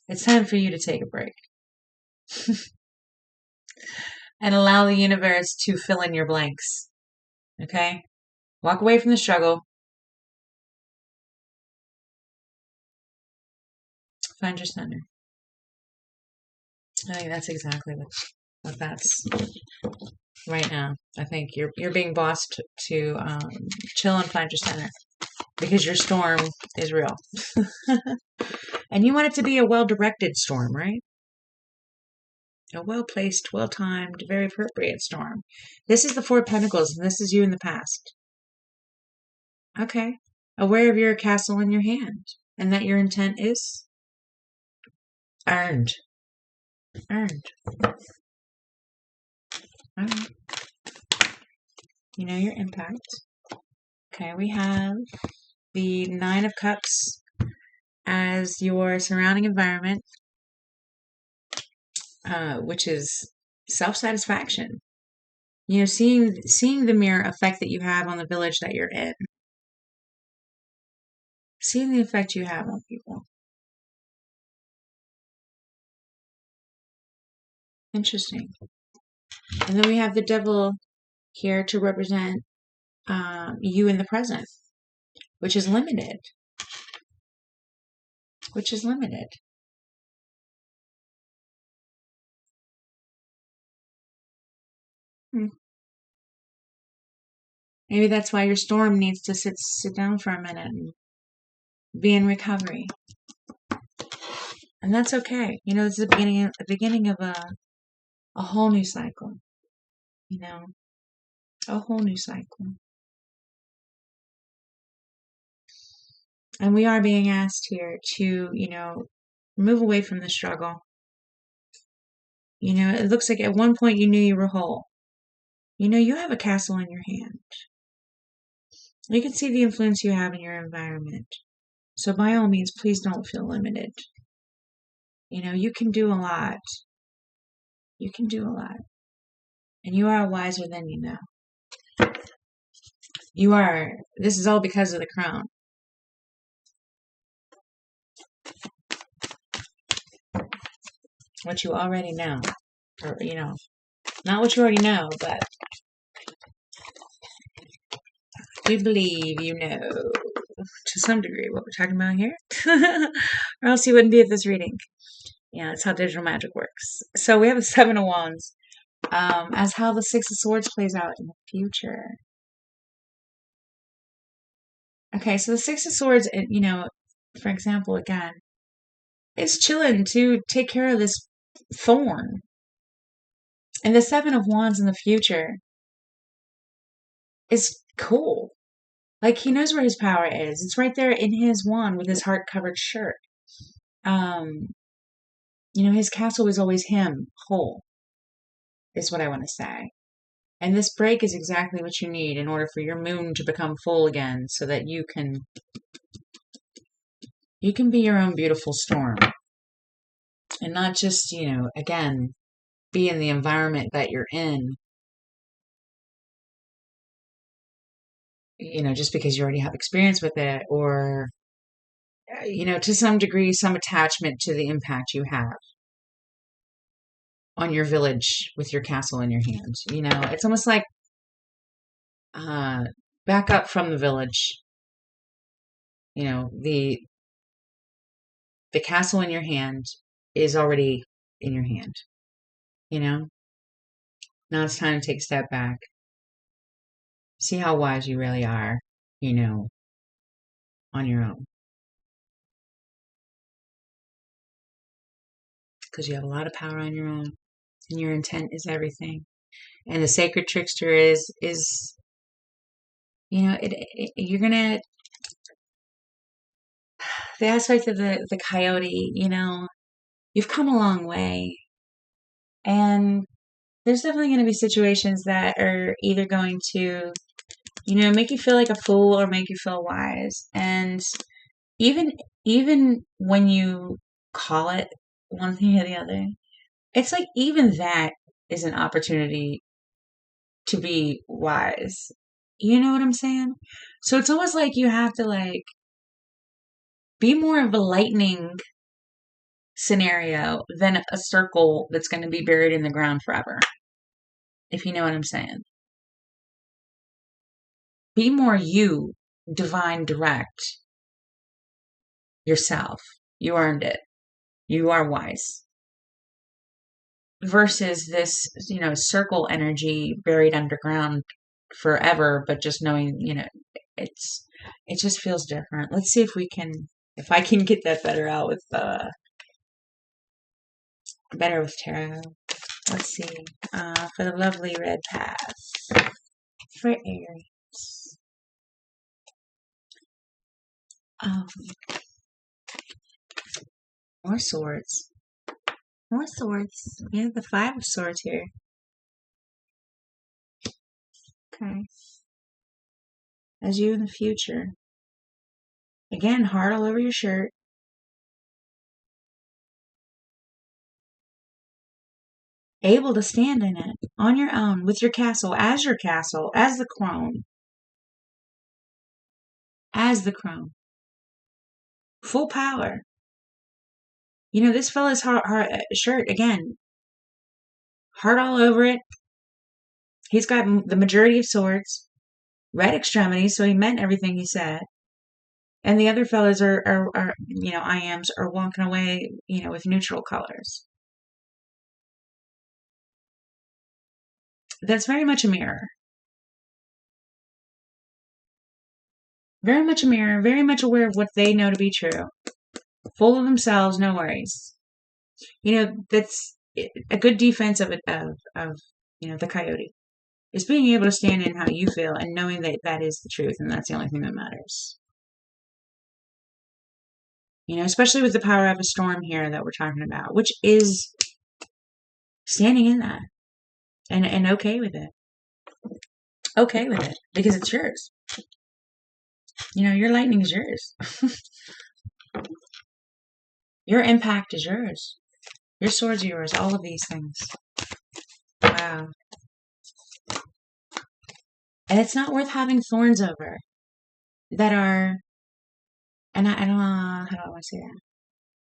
It's time for you to take a break. And allow the universe to fill in your blanks. Okay? Walk away from the struggle. Find your center. I think that's exactly what that's right now. I think you're being bossed to chill and find your center because your storm is real. And you want it to be a well-directed storm, right? A well-placed, well-timed, very appropriate storm. This is the Four of Pentacles, and this is you in the past. Okay. Aware of your castle in your hand, and that your intent is earned. Earned. All right. You know your impact. Okay, we have the Nine of Cups as your surrounding environment, which is self-satisfaction. Seeing the mirror effect that you have on the village that you're in. Seeing the effect you have on people. Interesting. And then we have the Devil here to represent you in the present, which is limited. Which is limited. Maybe that's why your storm needs to sit down for a minute and be in recovery. And that's okay. It's the beginning of a whole new cycle. A whole new cycle. And we are being asked here to, move away from the struggle. It looks like at one point you knew you were whole. You have a castle in your hand. You can see the influence you have in your environment. So by all means, please don't feel limited. You can do a lot. You can do a lot. And you are wiser than you know. You are. This is all because of the crown. What you already know. Or, not what you already know, but we believe you know to some degree what we're talking about here. Or else you wouldn't be at this reading. Yeah, that's how digital magic works. So we have the Seven of Wands as how the Six of Swords plays out in the future. Okay, so the Six of Swords, for example, again, is chilling to take care of this thorn. And the Seven of Wands in the future is cool. Like, he knows where his power is. It's right there in his wand with his heart-covered shirt. his castle is always him, whole, is what I want to say. And this break is exactly what you need in order for your moon to become full again so that you can be your own beautiful storm and not just, again, be in the environment that you're in, just because you already have experience with it or, to some degree, some attachment to the impact you have on your village with your castle in your hand. It's almost like uh, back up from the village. The castle in your hand is already in your hand. Now it's time to take a step back. See how wise you really are, on your own. Because you have a lot of power on your own, and your intent is everything. And the sacred trickster is you're gonna the aspect of the coyote. You've come a long way, and there's definitely going to be situations that are either going to make you feel like a fool or make you feel wise. And even even when you call it one thing or the other, it's like even that is an opportunity to be wise. You know what I'm saying? So it's almost like you have to be more of a lightning scenario than a circle that's going to be buried in the ground forever. If you know what I'm saying. Be more you, divine direct yourself. You earned it. You are wise. Versus this, circle energy buried underground forever, but just knowing, it just feels different. Let's see if I can get that better with tarot. Let's see, for the lovely red path for Aries. More swords. More swords. We have the 5 of swords here. Okay. As you in the future. Again, heart all over your shirt. Able to stand in it on your own with your castle, as the crone. As the crone. Full power. This fella's shirt, again, heart all over it. He's got the majority of swords, red extremities, so he meant everything he said. And the other fellas are IMs are walking away, with neutral colors. That's very much a mirror. Very much a mirror, very much aware of what they know to be true. Full of themselves, no worries. That's a good defense of the coyote. Is being able to stand in how you feel and knowing that that is the truth and that's the only thing that matters. Especially with the power of a storm here that we're talking about, which is standing in that and okay with it. Okay with it because it's yours. Your lightning is yours. Your impact is yours. Your sword's yours. All of these things. Wow. And it's not worth having thorns over that are, and I don't know, how do I want to say that?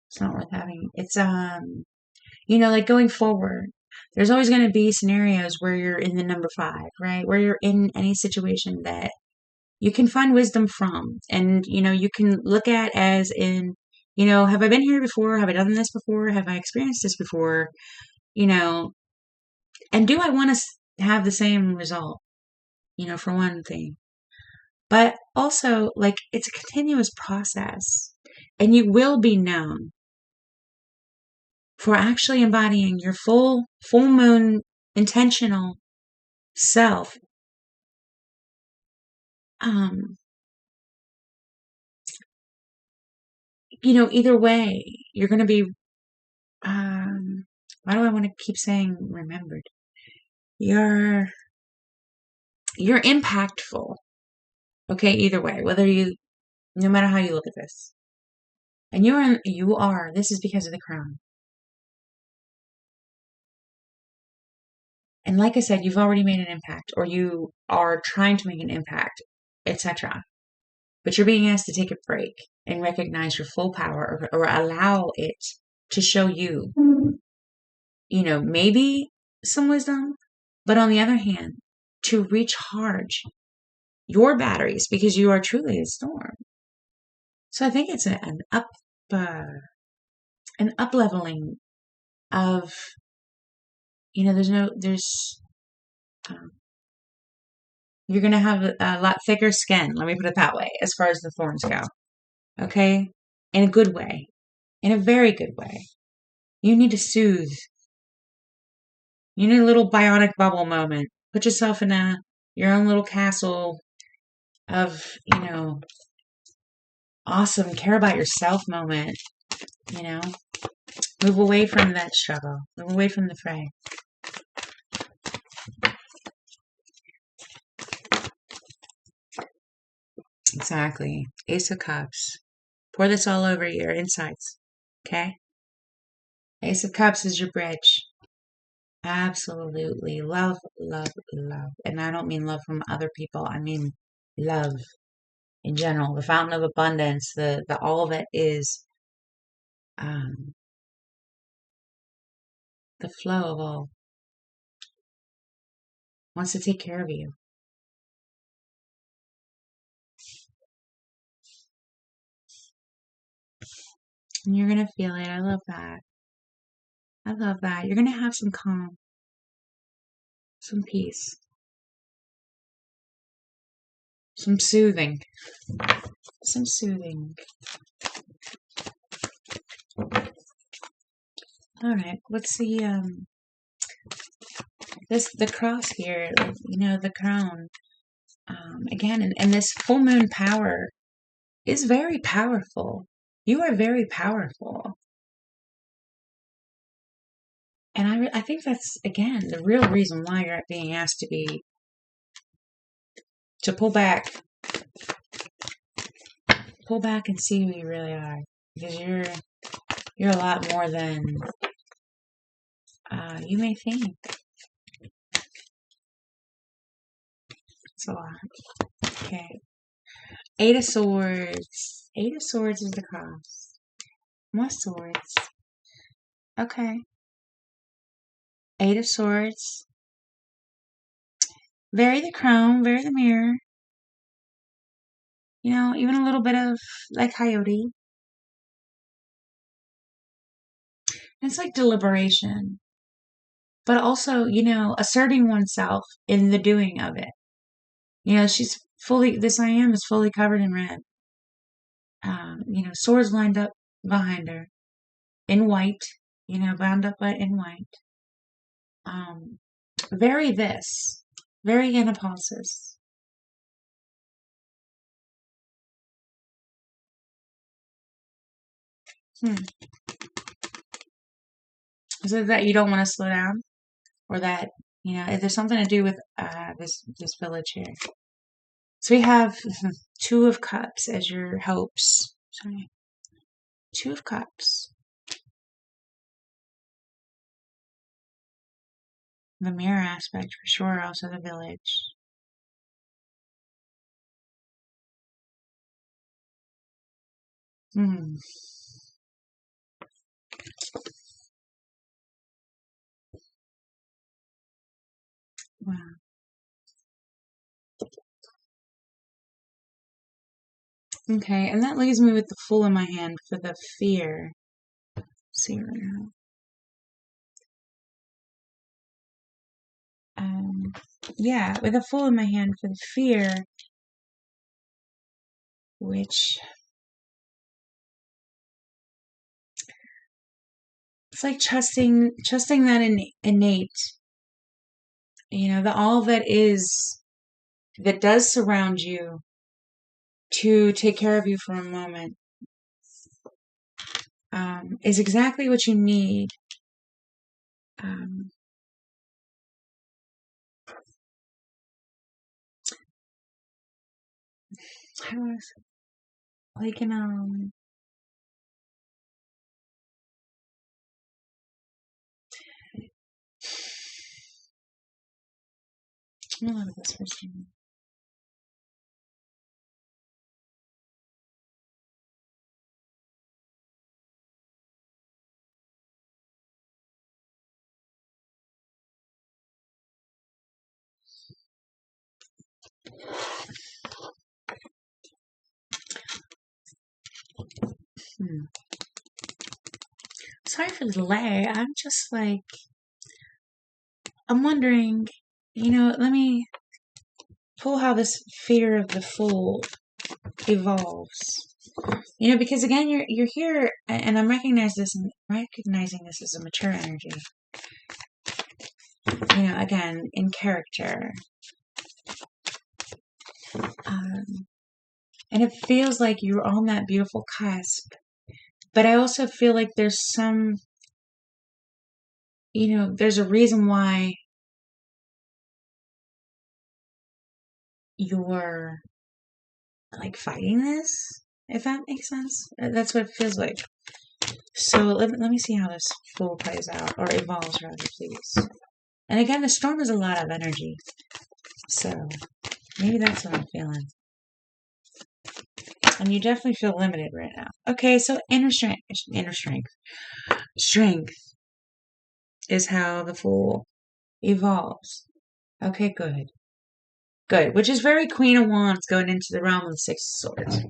It's not worth having. It's, like going forward, there's always going to be scenarios where you're in the number 5, right? Where you're in any situation that you can find wisdom from. And, you can look at as in, have I been here before? Have I done this before? Have I experienced this before? And do I want to have the same result? For one thing. But also, it's a continuous process. And you will be known for actually embodying your full moon intentional self. Either way, you're going to be, why do I want to keep saying remembered? You're impactful. Okay, either way, no matter how you look at this. And this is because of the crown. And like I said, you've already made an impact, or you are trying to make an impact, etc. But you're being asked to take a break and recognize your full power, or allow it to show you, maybe some wisdom, but on the other hand, to recharge your batteries because you are truly a storm. So I think it's an up leveling of, you're going to have a lot thicker skin. Let me put it that way, as far as the thorns go. Okay. In a good way, in a very good way. You need to soothe. You need a little bionic bubble moment. Put yourself in your own little castle of, awesome, care about yourself moment. Move away from that struggle. Move away from the fray. Exactly. Ace of Cups. Pour this all over your insides. Okay? Ace of Cups is your bridge. Absolutely. Love, love, love. And I don't mean love from other people. I mean love in general. The fountain of abundance. The all of it is the flow of all. Wants to take care of you. And you're going to feel it. I love that. I love that. You're going to have some calm. Some peace. Some soothing. Some soothing. All right. Let's see. The cross here, the crown. Again, and this full moon power is very powerful. You are very powerful. And I think that's, again, the real reason why you're being asked to pull back and see who you really are. Because you're a lot more than you may think. It's a lot. Okay. Eight of Swords. Eight of Swords is the cross. More swords. Okay. Eight of Swords. Vary the crown, vary the mirror. Even a little bit of like Coyote. It's like deliberation. But also, asserting oneself in the doing of it. This I am is fully covered in red. Swords lined up behind her. In white. Bound up in white. Very anapausis. Is it that you don't want to slow down? Or that, if there's something to do with this village here. So we have Two of Cups as your hopes. Sorry. Two of Cups. The mirror aspect for sure, also the village. Wow. Okay, and that leaves me with the Fool in my hand for the fear. Let's see right now. Yeah, with a Fool in my hand for the fear, which it's like trusting that innate, all that does surround you to take care of you for a moment. is exactly what you need. Um, how do I say? Like in I don't know what this first name. Hmm. Sorry for the delay. I'm just like I'm wondering, let me pull how this fear of the fool evolves. Because again, you're here, and I'm recognizing this as a mature energy. Again, in character, and it feels like you're on that beautiful cusp. But I also feel like there's there's a reason why you're like fighting this, if that makes sense. That's what it feels like. So let me see how this fool plays out, or evolves rather, please. And again, the storm is a lot of energy. So maybe that's what I'm feeling. And you definitely feel limited right now. Okay, so inner strength. Strength is how the fool evolves. Okay, good. Good. Which is very Queen of Wands going into the realm of the Six of Swords.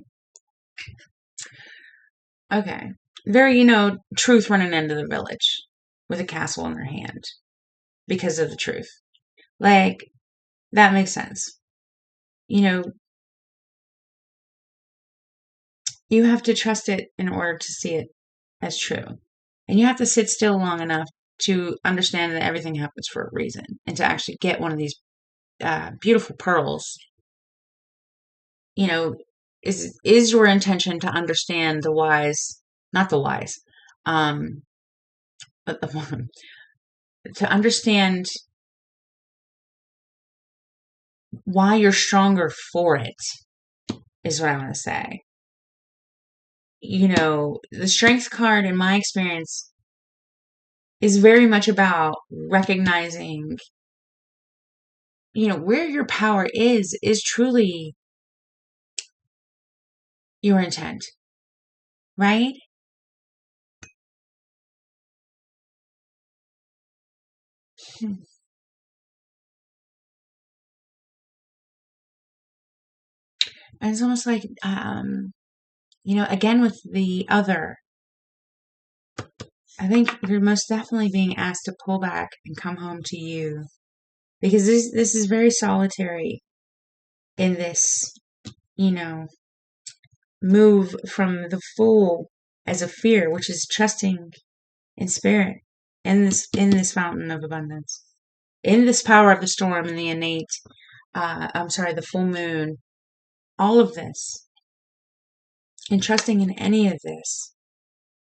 Okay. Very, truth running into the village with a castle in their hand because of the truth. Like, that makes sense. You have to trust it in order to see it as true. And you have to sit still long enough to understand that everything happens for a reason and to actually get one of these beautiful pearls. Is your intention to understand the whys, not the whys, but to understand why you're stronger for it, is what I want to say. The strength card, in my experience, is very much about recognizing, where your power is truly your intent, right? And it's almost like, again with the other, I think you're most definitely being asked to pull back and come home to you, because this is very solitary in this, move from the fool as a fear, which is trusting in spirit, in this fountain of abundance, in this power of the storm and the innate, the full moon, all of this, and trusting in any of this,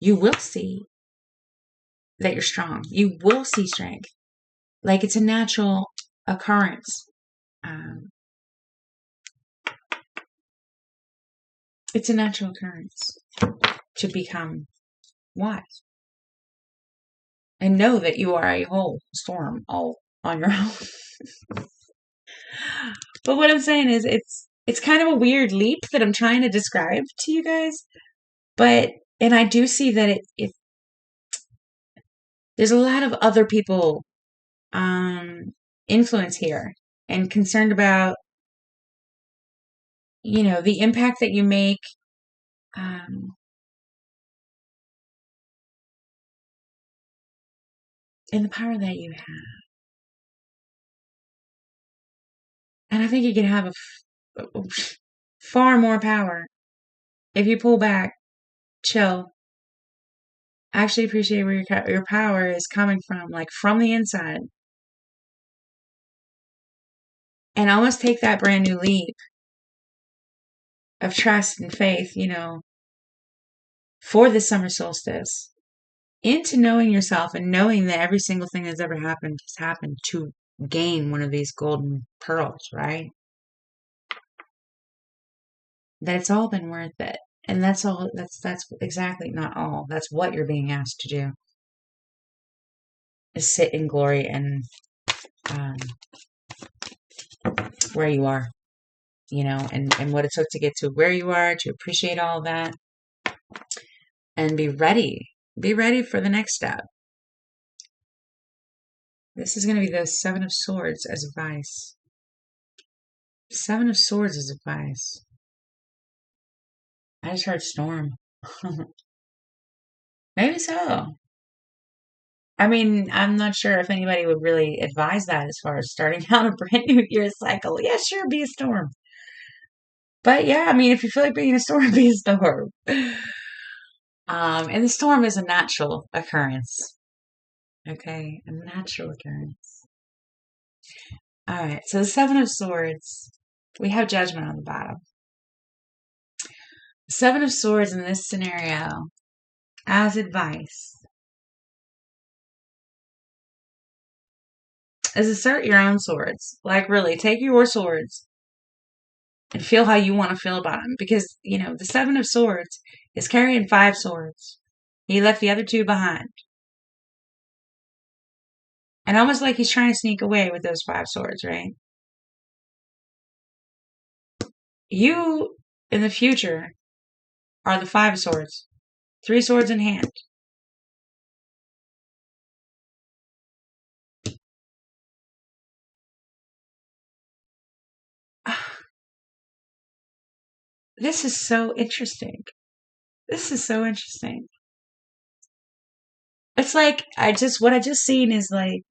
you will see that you're strong. You will see strength. Like, it's a natural occurrence. It's a natural occurrence to become wise and know that you are a whole storm all on your own. But what I'm saying is, it's kind of a weird leap that I'm trying to describe to you guys. And I do see that it there's a lot of other people influence here, and concerned about, the impact that you make, and the power that you have. And I think you can have far more power if you pull back, chill, actually appreciate where your power is coming from, like from the inside, and almost take that brand new leap of trust and faith, for the summer solstice into knowing yourself and knowing that every single thing that's ever happened has happened to gain one of these golden pearls, right? That it's all been worth it. And that's all, that's exactly not all. That's what you're being asked to do, is sit in glory and um, where you are, and what it took to get to where you are, to appreciate all of that and be ready. Be ready for the next step. This is going to be the Seven of Swords as advice. Seven of Swords as advice. I just heard storm. Maybe so. I mean, I'm not sure if anybody would really advise that as far as starting out a brand new year cycle. Yeah, sure, be a storm. But yeah, I mean, if you feel like being a storm, be a storm. And the storm is a natural occurrence. Okay, a natural occurrence. All right, so the Seven of Swords, we have Judgment on the bottom. Seven of Swords in this scenario, as advice, is assert your own swords. Like, really, take your swords and feel how you want to feel about them. Because, the Seven of Swords is carrying 5 swords. He left the other 2 behind. And almost like he's trying to sneak away with those 5 swords, right? You, in the future, are the 5 swords. 3 swords in hand. This is so interesting. This is so interesting. It's like, what I just seen is like,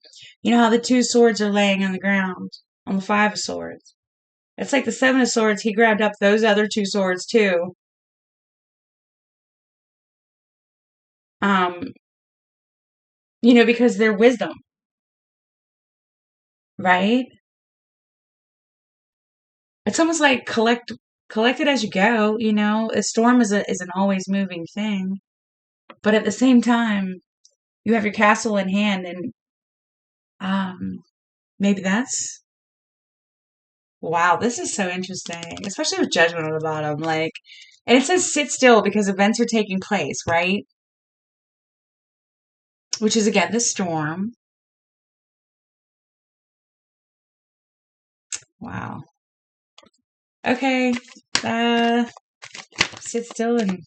how the 2 swords are laying on the ground on the 5 of swords. It's like the 7 of swords, he grabbed up those other 2 swords too. Um, because they're wisdom, right? It's almost like collect it as you go, A storm is an always moving thing. But at the same time, you have your castle in hand, and maybe that's, wow, this is so interesting, especially with Judgment on the bottom. Like, and it says sit still because events are taking place, right? Which is again the storm. Wow. Okay. Sit still and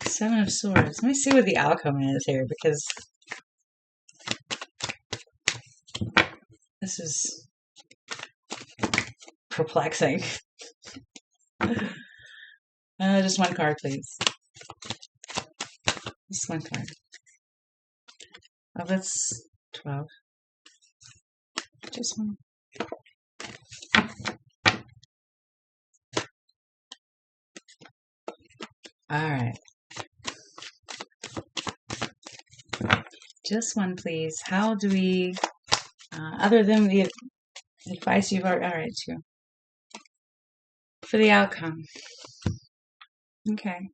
Seven of Swords. Let me see what the outcome is here, because this is perplexing. Just one card, please. Just one card. Oh, that's 12. Just one. All right. Just one, please. How do we, other than the advice you've already, all right, 2. For the outcome. Okay.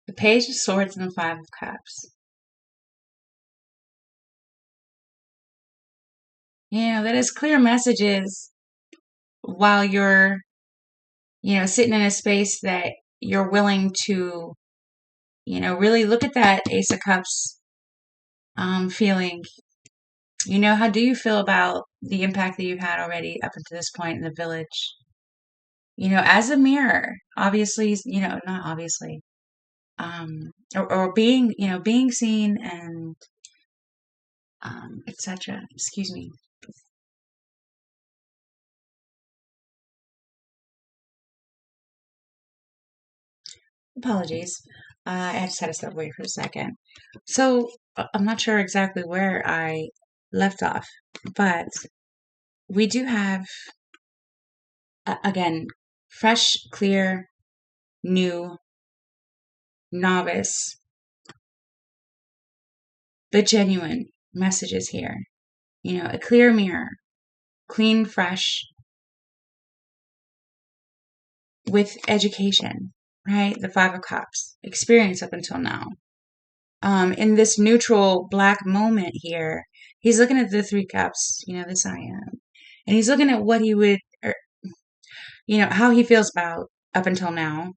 The Page of Swords and the 5 of Cups. That is clear messages while you're, sitting in a space that you're willing to, really look at that Ace of Cups feeling. How do you feel about the impact that you've had already up until this point in the village? As a mirror, obviously, not obviously, or being, being seen and, etc. Excuse me. Apologies. I just had to step away for a second. So I'm not sure exactly where I left off, but we do have, again, fresh, clear, new, novice, but genuine messages here. A clear mirror, clean, fresh, with education. right? The Five of Cups, experience up until now. In this neutral black moment here, he's looking at the Three Cups, this I am. And he's looking at what he would, or, how he feels about up until now.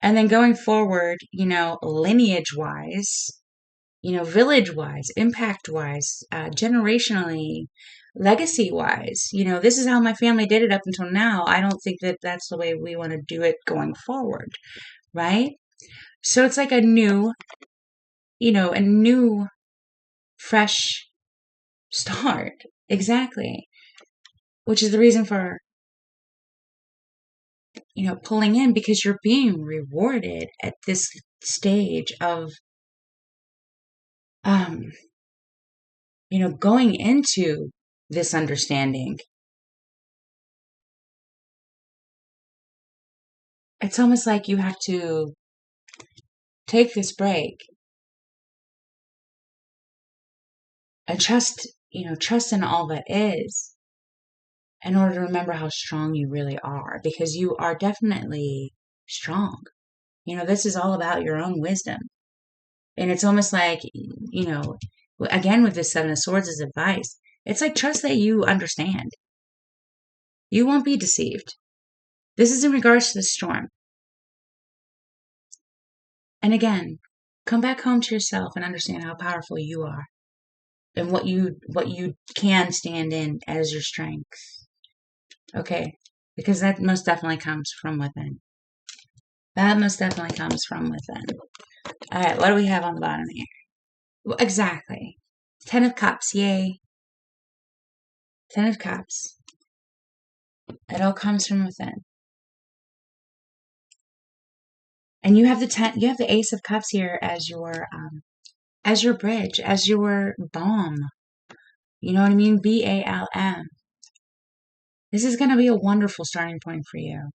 And then going forward, lineage wise, village wise, impact wise, generationally, legacy wise, this is how my family did it up until now. I don't think that that's the way we want to do it going forward, right? So it's like a new, fresh start. Exactly. Which is the reason for, pulling in, because you're being rewarded at this stage of, um, going into this understanding. It's almost like you have to take this break and trust in all that is in order to remember how strong you really are, because you are definitely strong. This is all about your own wisdom. And it's almost like, again, with this Seven of Swords as advice, it's like trust that you understand. You won't be deceived. This is in regards to the storm. And again, come back home to yourself and understand how powerful you are and what you can stand in as your strength. Okay? Because that most definitely comes from within. That most definitely comes from within. All right, what do we have on the bottom here? Well, exactly. 10 of Cups, yay. 10 of Cups. It all comes from within. And you have the Ace of Cups here as your bridge, as your balm. You know what I mean? BALM. This is going to be a wonderful starting point for you.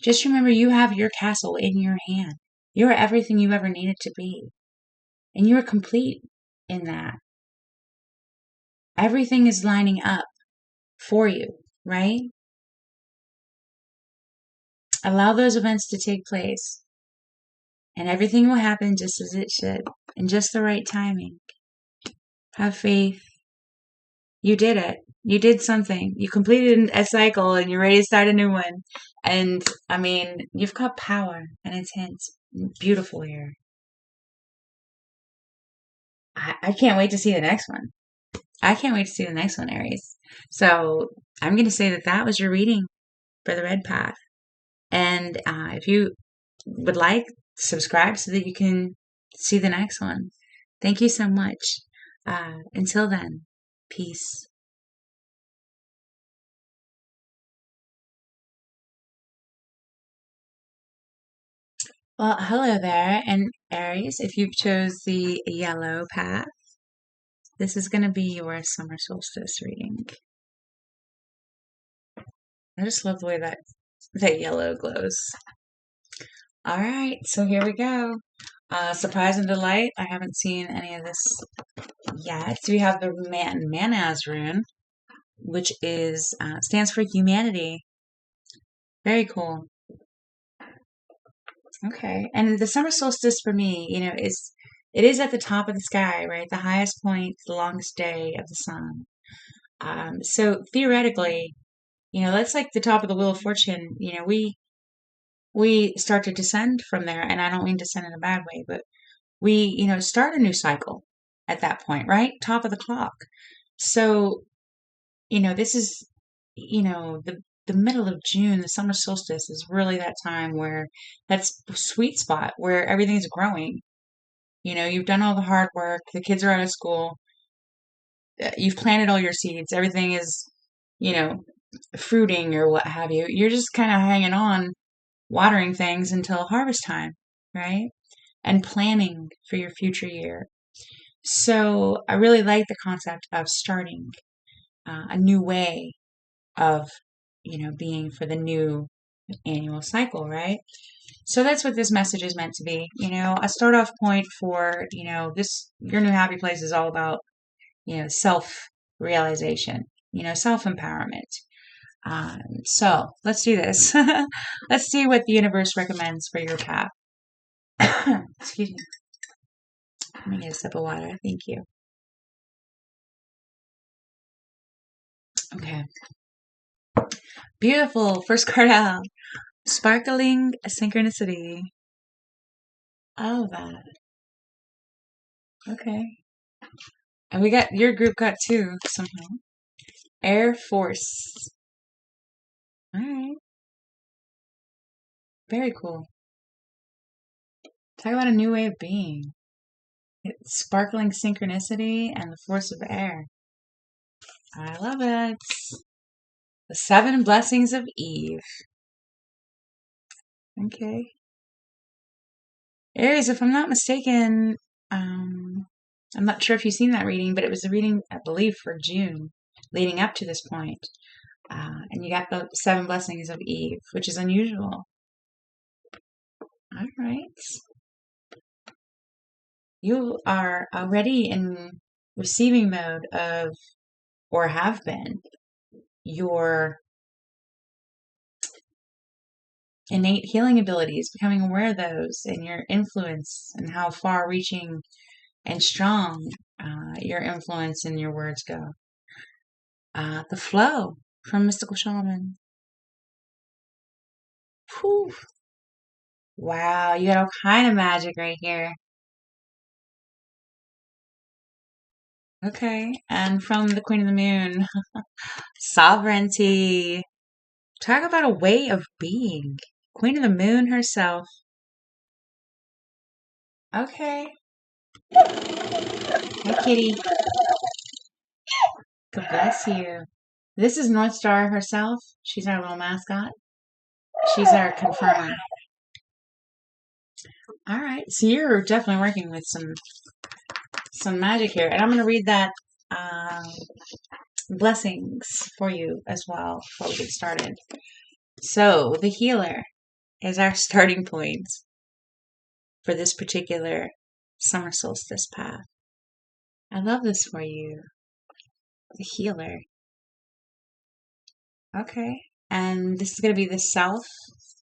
Just remember, you have your castle in your hand. You are everything you ever needed to be. And you are complete in that. Everything is lining up for you, right? Allow those events to take place. And everything will happen just as it should, in just the right timing. Have faith. You did it. You did something. You completed a cycle and you're ready to start a new one. And I mean, you've got power and intent. Beautiful here. I can't wait to see the next one. I can't wait to see the next one, Aries. So I'm going to say that was your reading for the Red Path. And if you would like, subscribe so that you can see the next one. Thank you so much. Until then, peace. Well, hello there, and Aries, if you've chose the yellow path, this is going to be your summer solstice reading. I just love the way that yellow glows. All right, so here we go. Surprise and delight. I haven't seen any of this yet. So we have the Manaz rune, which stands for humanity. Very cool. Okay, and the summer solstice for me, it is at the top of the sky, right? The highest point, the longest day of the sun. So theoretically, that's like the top of the wheel of fortune. We start to descend from there, and I don't mean descend in a bad way, but we, start a new cycle at that point, right? Top of the clock. So, this is, the middle of June, the summer solstice is really that time where that's sweet spot where everything's growing. You've done all the hard work, the kids are out of school, you've planted all your seeds, everything is, fruiting or what have you. You're just kind of hanging on, watering things until harvest time, right? And planning for your future year. So I really like the concept of starting a new way of, being for the new annual cycle, right? So that's what this message is meant to be. A start off point for, your new happy place is all about, self realization, self empowerment. So let's do this. Let's see what the universe recommends for your path. Excuse me. Let me get a sip of water. Thank you. Okay. Beautiful. First card out. Sparkling synchronicity. Oh, that. Okay. And we got your group got two somehow. Air Force. All right. Very cool. Talk about a new way of being. It's sparkling synchronicity and the force of air. I love it. The seven blessings of Eve. Okay. Aries, if I'm not mistaken, I'm not sure if you've seen that reading, but it was a reading, I believe, for June, leading up to this point. And you got the seven blessings of Eve, which is unusual. All right. You are already in receiving mode of, or have been, your innate healing abilities, becoming aware of those and your influence and how far reaching and strong your influence and your words go. The flow from Mystical Shaman. Whew. Wow, you got all kind of magic right here. Okay, and from the Queen of the Moon, sovereignty. Talk about a way of being. Queen of the Moon herself. Okay. Hi, kitty. God bless you. This is North Star herself. She's our little mascot. She's our confirmer. All right, so you're definitely working with some magic here, and I'm going to read that blessings for you as well before we get started. So the healer is our starting point for this particular summer solstice path. I love this for you. The healer. Okay. And this is going to be the self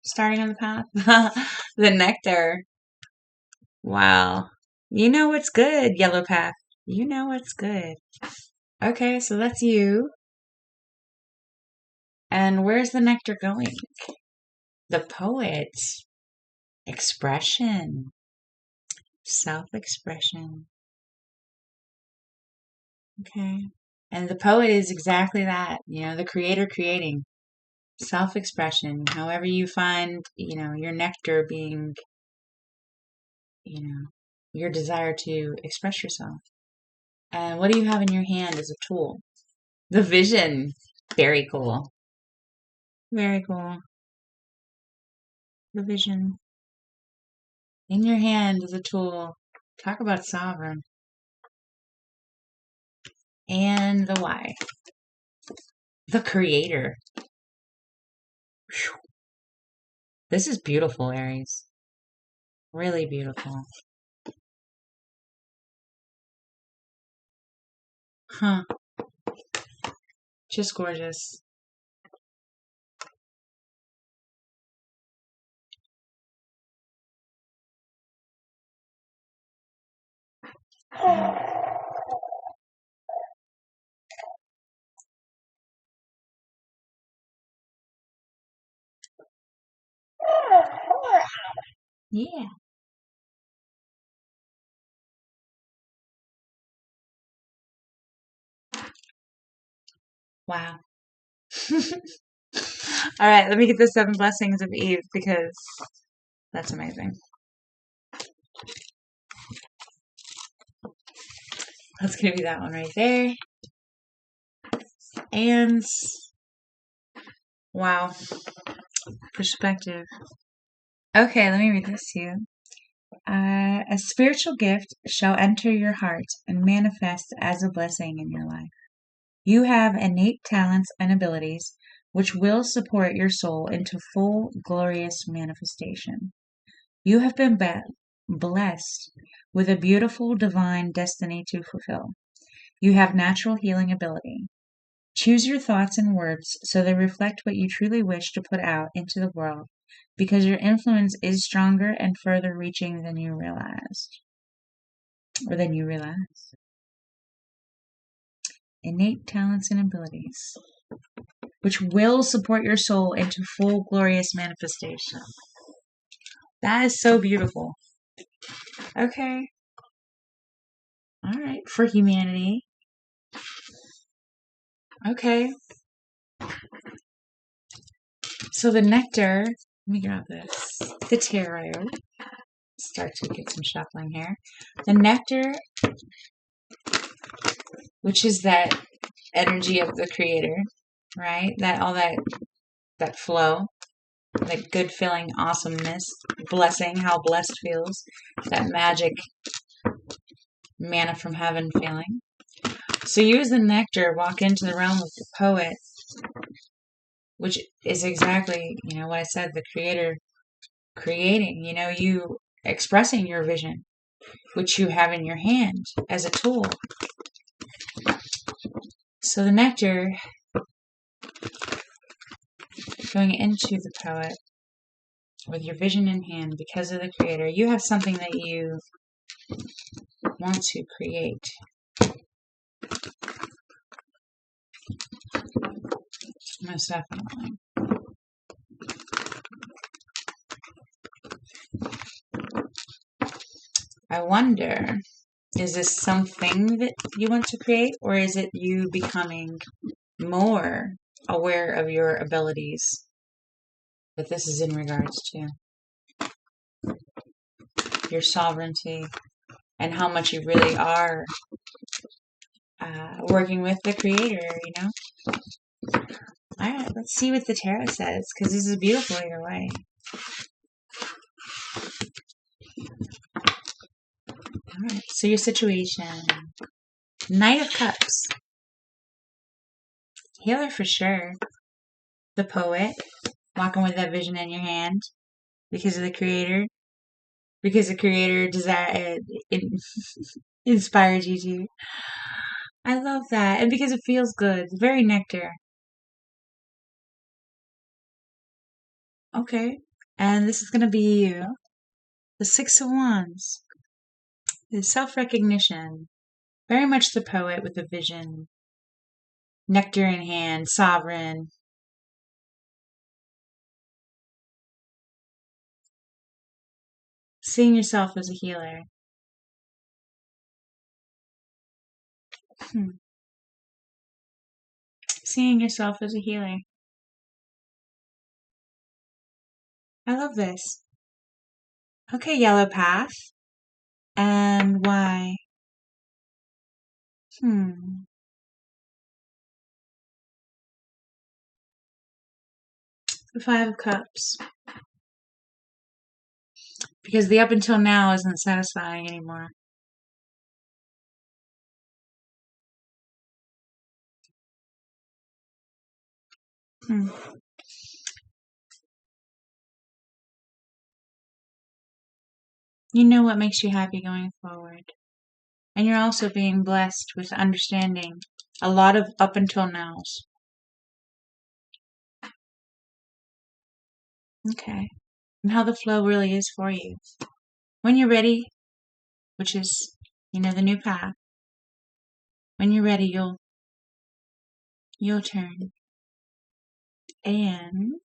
starting on the path. The nectar. Wow. You know what's good, yellow path. You know what's good. Okay, so that's you. And where's the nectar going? The poet. Expression. Self-expression. Okay. And the poet is exactly that, the creator creating. Self-expression. However you find, your nectar being, your desire to express yourself. And what do you have in your hand as a tool? The vision. Very cool. Very cool. The vision. In your hand is a tool. Talk about sovereign. And the why. The creator. Whew. This is beautiful, Aries. Really beautiful. Huh. Just gorgeous. Yeah. Wow. All right, let me get the seven blessings of Eve because that's amazing. That's going to be that one right there. And wow. Perspective. Okay, let me read this to you. A spiritual gift shall enter your heart and manifest as a blessing in your life. You have innate talents and abilities which will support your soul into full, glorious manifestation. You have been blessed with a beautiful divine destiny to fulfill. You have natural healing ability. Choose your thoughts and words so they reflect what you truly wish to put out into the world, because your influence is stronger and further reaching than you realized, or than you realize. Innate talents and abilities, which will support your soul into full glorious manifestation. That is so beautiful. Okay. All right. For humanity. Okay. So the nectar, let me grab this. The tarot. Start to get some shuffling here. The nectar, which is that energy of the creator, right? That flow, that good feeling, awesomeness, blessing, how blessed feels, that magic manna from heaven feeling. So you as the nectar walk into the realm of the poet, which is exactly, what I said, the creator creating, you expressing your vision, which you have in your hand as a tool. So the nectar going into the poet with your vision in hand because of the creator, you have something that you want to create. Most definitely. I wonder, is this something that you want to create, or is it you becoming more aware of your abilities that this is in regards to? Your sovereignty and how much you really are working with the creator, All right, let's see what the tarot says, because this is beautiful either way. All right, so your situation. Knight of Cups. Healer for sure. The poet, walking with that vision in your hand because of the creator. Because the creator inspired you to. I love that. And because it feels good. Very nectar. Okay. And this is going to be you. The Six of Wands. The self-recognition. Very much the poet with a vision. Nectar in hand. Sovereign. Seeing yourself as a healer. Seeing yourself as a healer. I love this. Okay, yellow path. And why? The Five of Cups. Because the up until now isn't satisfying anymore. You know what makes you happy going forward. And you're also being blessed with understanding a lot of up until nows. Okay. And how the flow really is for you. When you're ready, which is, the new path. When you're ready, you'll turn. And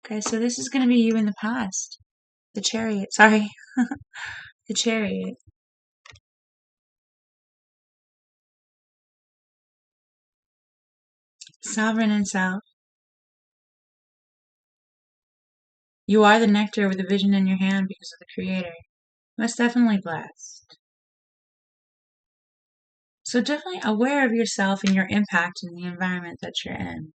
okay, so this is going to be you in the past. The Chariot. Sorry. The Chariot. Sovereign and self. You are the nectar with a vision in your hand because of the creator. Most definitely blessed. So definitely aware of yourself and your impact in the environment that you're in.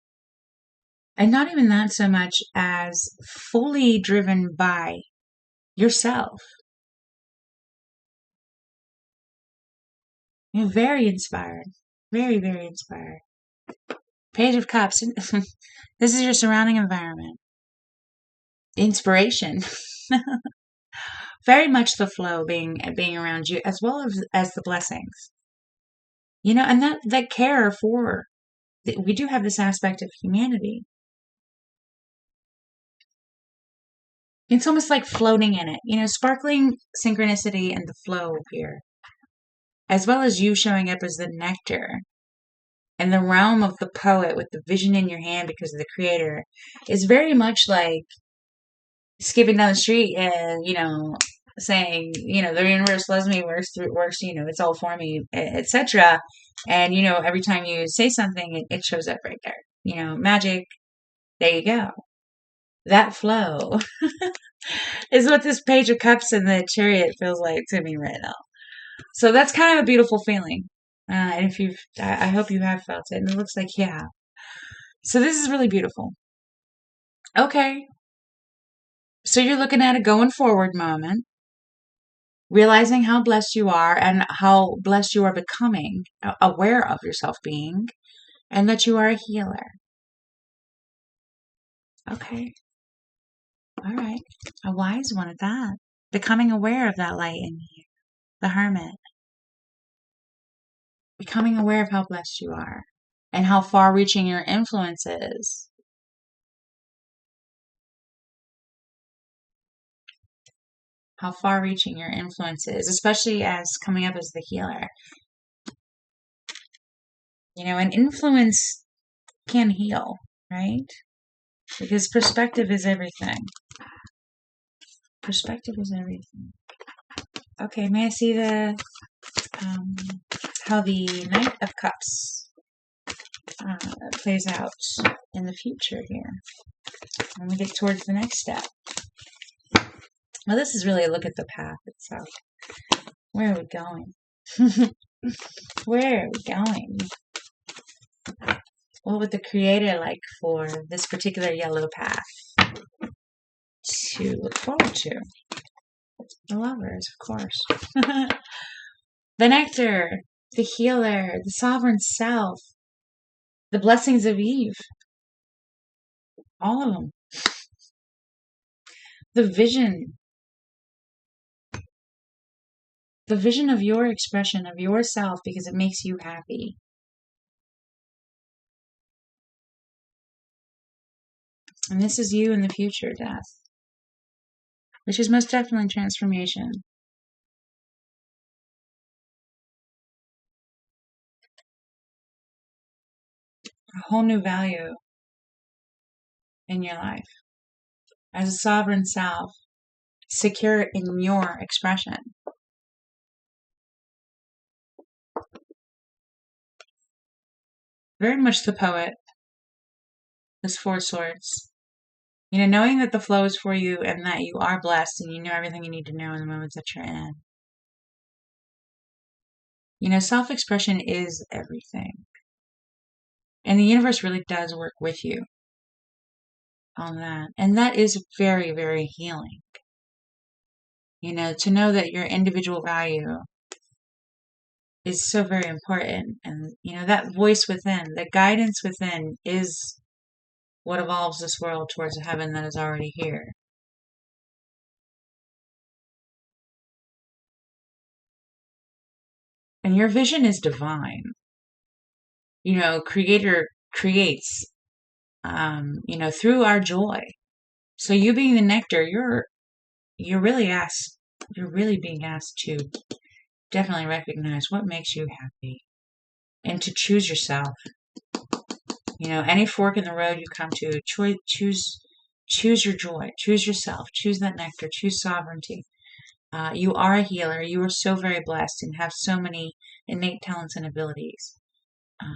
And not even that so much as fully driven by yourself. You're very inspired. Very, very inspired. Page of Cups. This is your surrounding environment. Inspiration. Very much the flow being around you, as well as the blessings. And that care for we do have this aspect of humanity. It's almost like floating in it, sparkling synchronicity and the flow here, as well as you showing up as the nectar and the realm of the poet with the vision in your hand because of the creator is very much like skipping down the street and, saying, the universe loves me, works, it's all for me, etc. And, every time you say something, it shows up right there. Magic, there you go. That flow is what this Page of Cups and the Chariot feels like to me right now. So that's kind of a beautiful feeling. And if I hope you have felt it, and it looks like you have. So this is really beautiful. Okay. So you're looking at a going forward moment, realizing how blessed you are and how blessed you are becoming, aware of yourself being, and that you are a healer. Okay. All right. A wise one at that. Becoming aware of that light in you, the hermit. Becoming aware of how blessed you are and how far reaching your influence is. How far reaching your influence is, especially as coming up as the healer. An influence can heal, right? Because perspective is everything. Perspective is everything. Okay, may I see how the Knight of Cups plays out in the future here when we get towards the next step? Well, this is really a look at the path itself. Where are we going? Where are we going? What would the creator like for this particular yellow path to look forward to? The lovers, of course. The nectar, the healer, the sovereign self, the blessings of Eve. All of them. The vision. The vision of your expression of yourself because it makes you happy. And this is you in the future, Death. Which is most definitely transformation. A whole new value in your life. As a sovereign self, secure in your expression. Very much the poet. This Four Swords. Knowing that the flow is for you and that you are blessed and you know everything you need to know in the moments that you're in. Self-expression is everything. And the universe really does work with you on that. And that is very, very healing. To know that your individual value is so very important. And, that voice within, the guidance within is what evolves this world towards a heaven that is already here. And your vision is divine. Creator creates, through our joy. So you being the nectar, you're really being asked to definitely recognize what makes you happy and to choose yourself. Any fork in the road you come to, choose your joy, choose yourself, choose that nectar, choose sovereignty. You are a healer. You are so very blessed and have so many innate talents and abilities.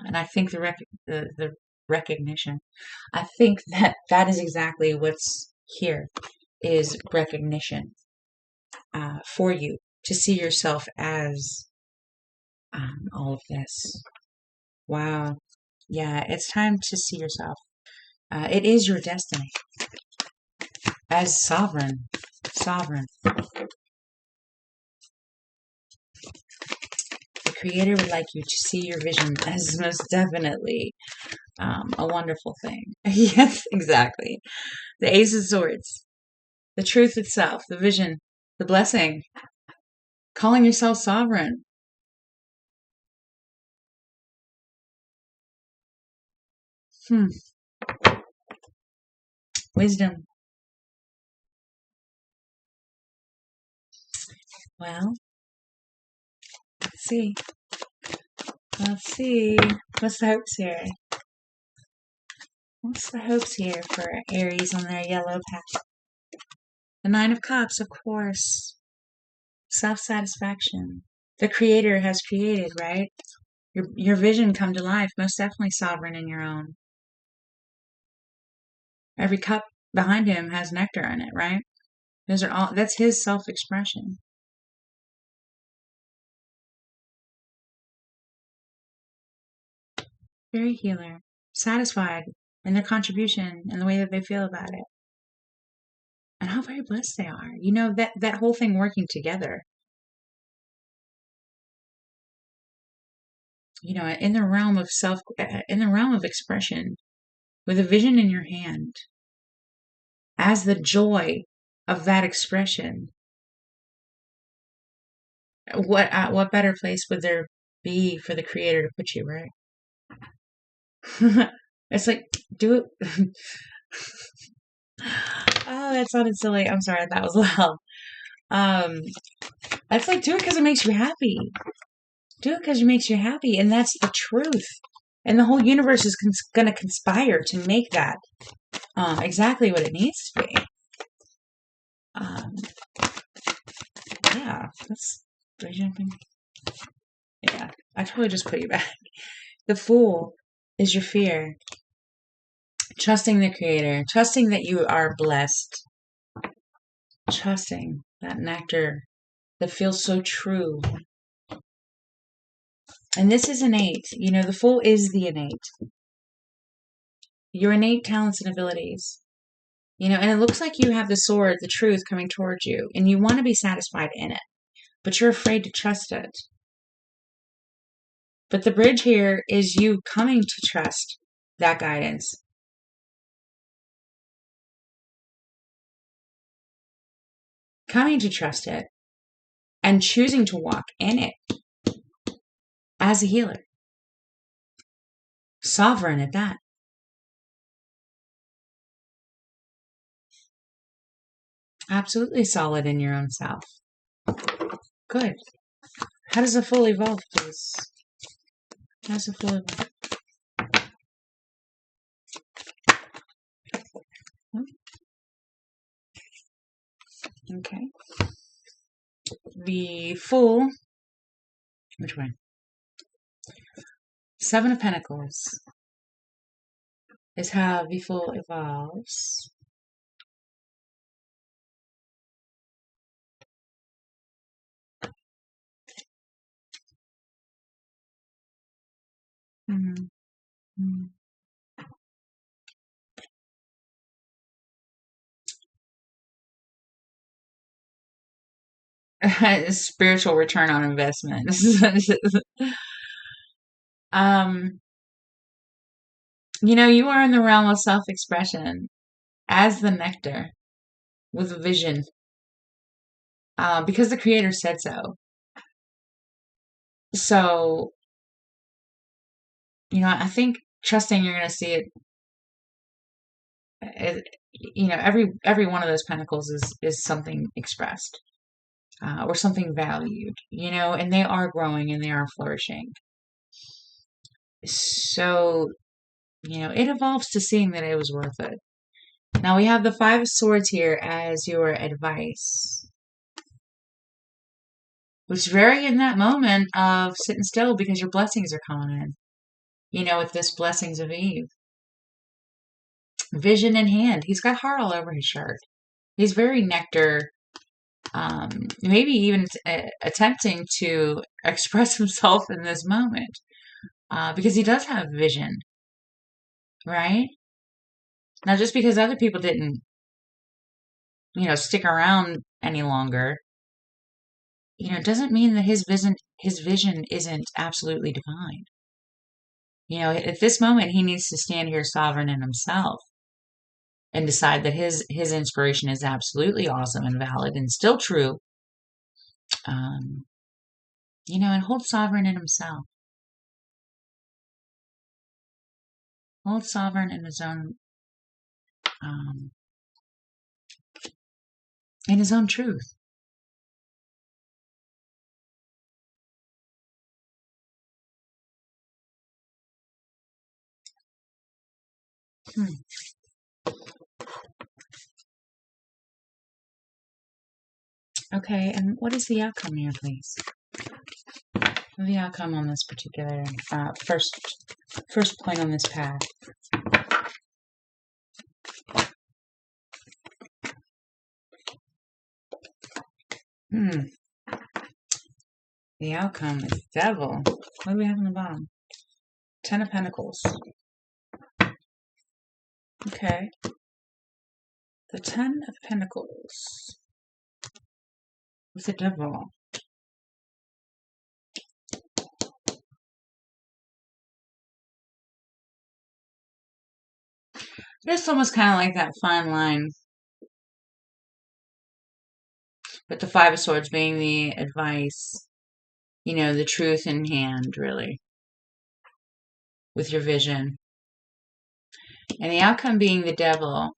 And I think the recognition, I think that is exactly what's here, is recognition for you to see yourself as all of this. Wow. Yeah, it's time to see yourself. It is your destiny as sovereign. The Creator would like you to see your vision as most definitely a wonderful thing. Yes, exactly. The Ace of Swords, the truth itself, the vision, the blessing, calling yourself sovereign. Hmm. Wisdom. Well, let's see. Let's see. What's the hopes here? What's the hopes here for Aries on their yellow path? The Nine of Cups, of course. Self-satisfaction. The Creator has created, right? Your vision come to life, most definitely sovereign in your own. Every cup behind him has nectar in it, right? Those are all, that's his self-expression. Very healer. Satisfied in their contribution and the way that they feel about it. And how very blessed they are. You know, that whole thing working together. You know, in the realm of in the realm of expression, with a vision in your hand, as the joy of that expression, what better place would there be for the Creator to put you, right? It's like, do it. Oh, that sounded silly. I'm sorry, that was loud. Um, it's like, do it because it makes you happy. Do it because it makes you happy, and that's the truth. And the whole universe is going to conspire to make that exactly what it needs to be. Um, yeah, that's jumping. Yeah, I totally just put you back. The Fool is your fear. Trusting the Creator, trusting that you are blessed, trusting that nectar that feels so true. And this is innate. You know, the Fool is the innate. Your innate talents and abilities. You know, and it looks like you have the sword, the truth coming towards you, and you want to be satisfied in it, but you're afraid to trust it. But the bridge here is you coming to trust that guidance. Coming to trust it and choosing to walk in it as a healer. Sovereign at that. Absolutely solid in your own self. Good. How does a Fool evolve, please? How does a Fool evolve? Okay. The Fool, which one? Seven of Pentacles is how the Fool evolves. Mm-hmm. Spiritual return on investment. um, you know, you are in the realm of self-expression as the nectar with a vision, because the Creator said so. So, you know, I think trusting you're going to see it. You know, every one of those pentacles is something expressed, or something valued. You know, and they are growing and they are flourishing. So, you know, it evolves to seeing that it was worth it. Now we have the Five of Swords here as your advice, which is very in that moment of sitting still because your blessings are coming in. You know, with this blessings of Eve. Vision in hand. He's got heart all over his shirt. He's very nectar, maybe even attempting to express himself in this moment, because he does have vision, right? Now, just because other people didn't, you know, stick around any longer, you know, doesn't mean that his vision isn't absolutely divine. You know, at this moment, he needs to stand here sovereign in himself and decide that his inspiration is absolutely awesome and valid and still true. Um, you know, and hold sovereign in himself. all sovereign in his own truth. Okay, and what is the outcome here, please? The outcome on this particular first point on this path. The outcome is Devil. What do we have on the bottom? 10 of Pentacles. Okay. The 10 of Pentacles with the Devil. It's almost kind of like that fine line with the Five of Swords being the advice, the truth in hand, really, with your vision. And the outcome being the Devil.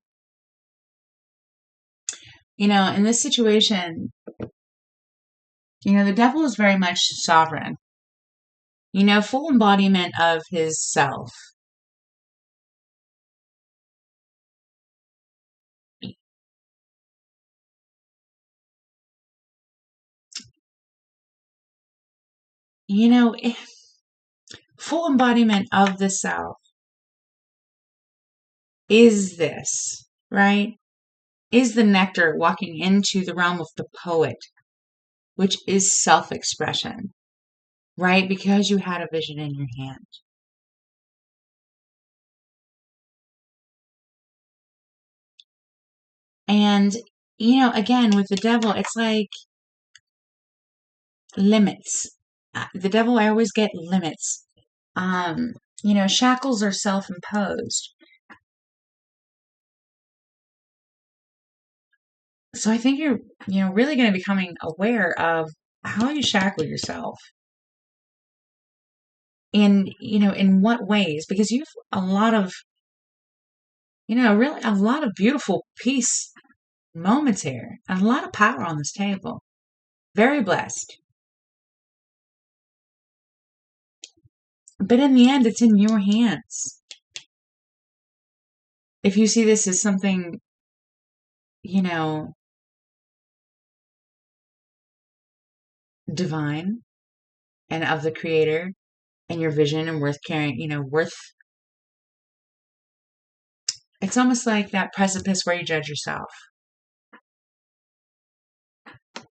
In this situation, the Devil is very much sovereign. Full embodiment of his self. Full embodiment of the self is this, right? Is the nectar walking into the realm of the poet, which is self-expression, right? Because you had a vision in your hand. And, again, with the Devil, it's like limits. The Devil, I always get limits. Shackles are self-imposed. So I think you're, really going to be becoming aware of how you shackle yourself. In what ways? Because you have a lot of, really a lot of beautiful peace moments here. And a lot of power on this table. Very blessed. But in the end, it's in your hands. If you see this as something, divine and of the Creator and your vision and worth carrying, it's almost like that precipice where you judge yourself.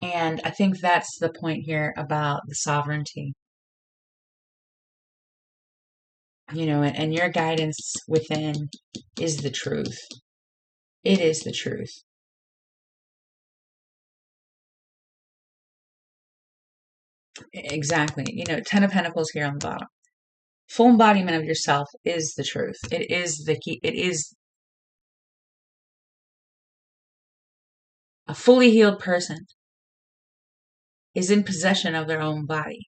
And I think that's the point here about the sovereignty. And your guidance within is the truth. It is the truth. Exactly. 10 of Pentacles here on the bottom. Full embodiment of yourself is the truth. It is the key. It is a fully healed person is in possession of their own body,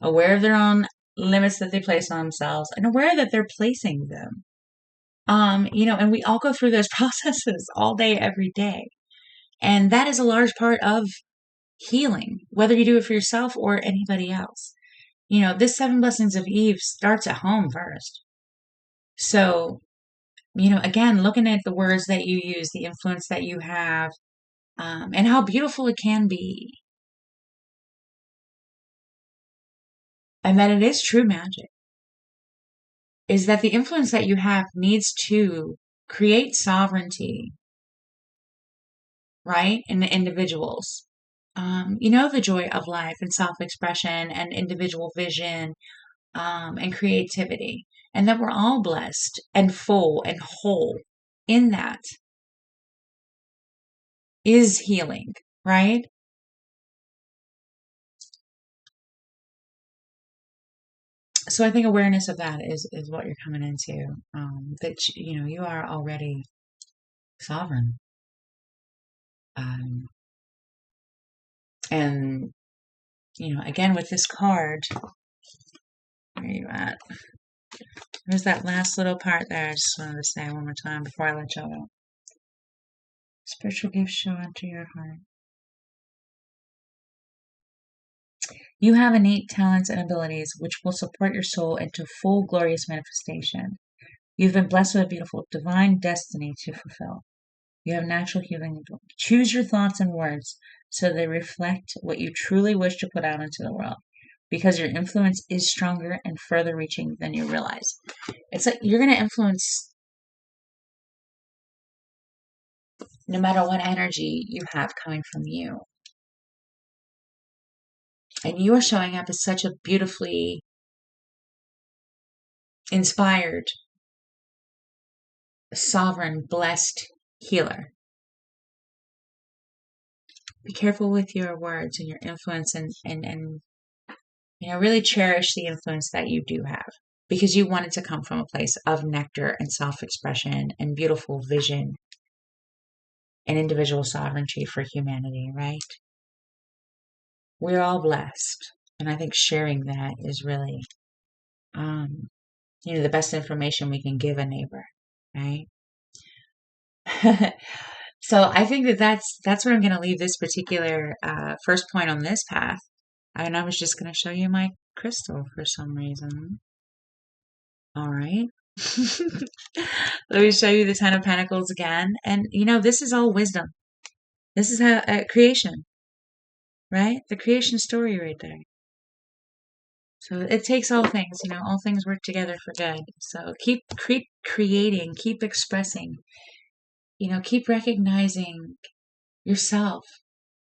aware of their own limits that they place on themselves, and aware that they're placing them. And we all go through those processes all day, every day. And that is a large part of healing, whether you do it for yourself or anybody else. This 7 blessings of Eve starts at home first. So, again, looking at the words that you use, the influence that you have, and how beautiful it can be. And that it is true magic. Is that the influence that you have needs to create sovereignty, right? In the individuals. The joy of life and self-expression and individual vision, and creativity. And that we're all blessed and full and whole in that is healing, right? So I think awareness of that is what you're coming into. That, you are already sovereign. And, again, with this card, where are you at? There's that last little part there. I just wanted to say one more time before I let y'all go. Spiritual gifts show into your heart. You have innate talents and abilities which will support your soul into full glorious manifestation. You've been blessed with a beautiful divine destiny to fulfill. You have natural healing ability. Choose your thoughts and words so they reflect what you truly wish to put out into the world, because your influence is stronger and further reaching than you realize. It's like you're going to influence no matter what energy you have coming from you. And you are showing up as such a beautifully inspired, sovereign, blessed healer. Be careful with your words and your influence, and really cherish the influence that you do have, because you want it to come from a place of nectar and self-expression and beautiful vision and individual sovereignty for humanity, right? We're all blessed. And I think sharing that is really, the best information we can give a neighbor, right? So I think that's where I'm going to leave this particular first point on this path. And I was just going to show you my crystal for some reason. All right. Let me show you the Ten of Pentacles again. And, this is all wisdom. This is how creation, right? The creation story right there. So it takes all things, all things work together for good. So keep creating, keep expressing, keep recognizing yourself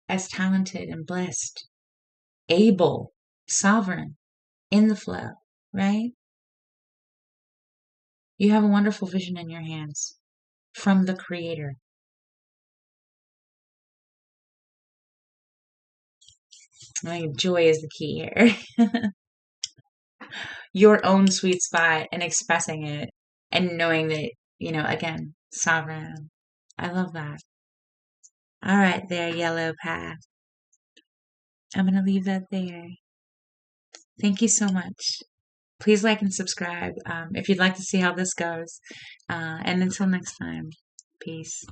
as talented and blessed, able, sovereign, in the flow, right? You have a wonderful vision in your hands from the Creator. I think joy is the key here. Your own sweet spot and expressing it and knowing that, again, sovereign. I love that. All right, there, yellow path. I'm going to leave that there. Thank you so much. Please like and subscribe if you'd like to see how this goes. And until next time, peace.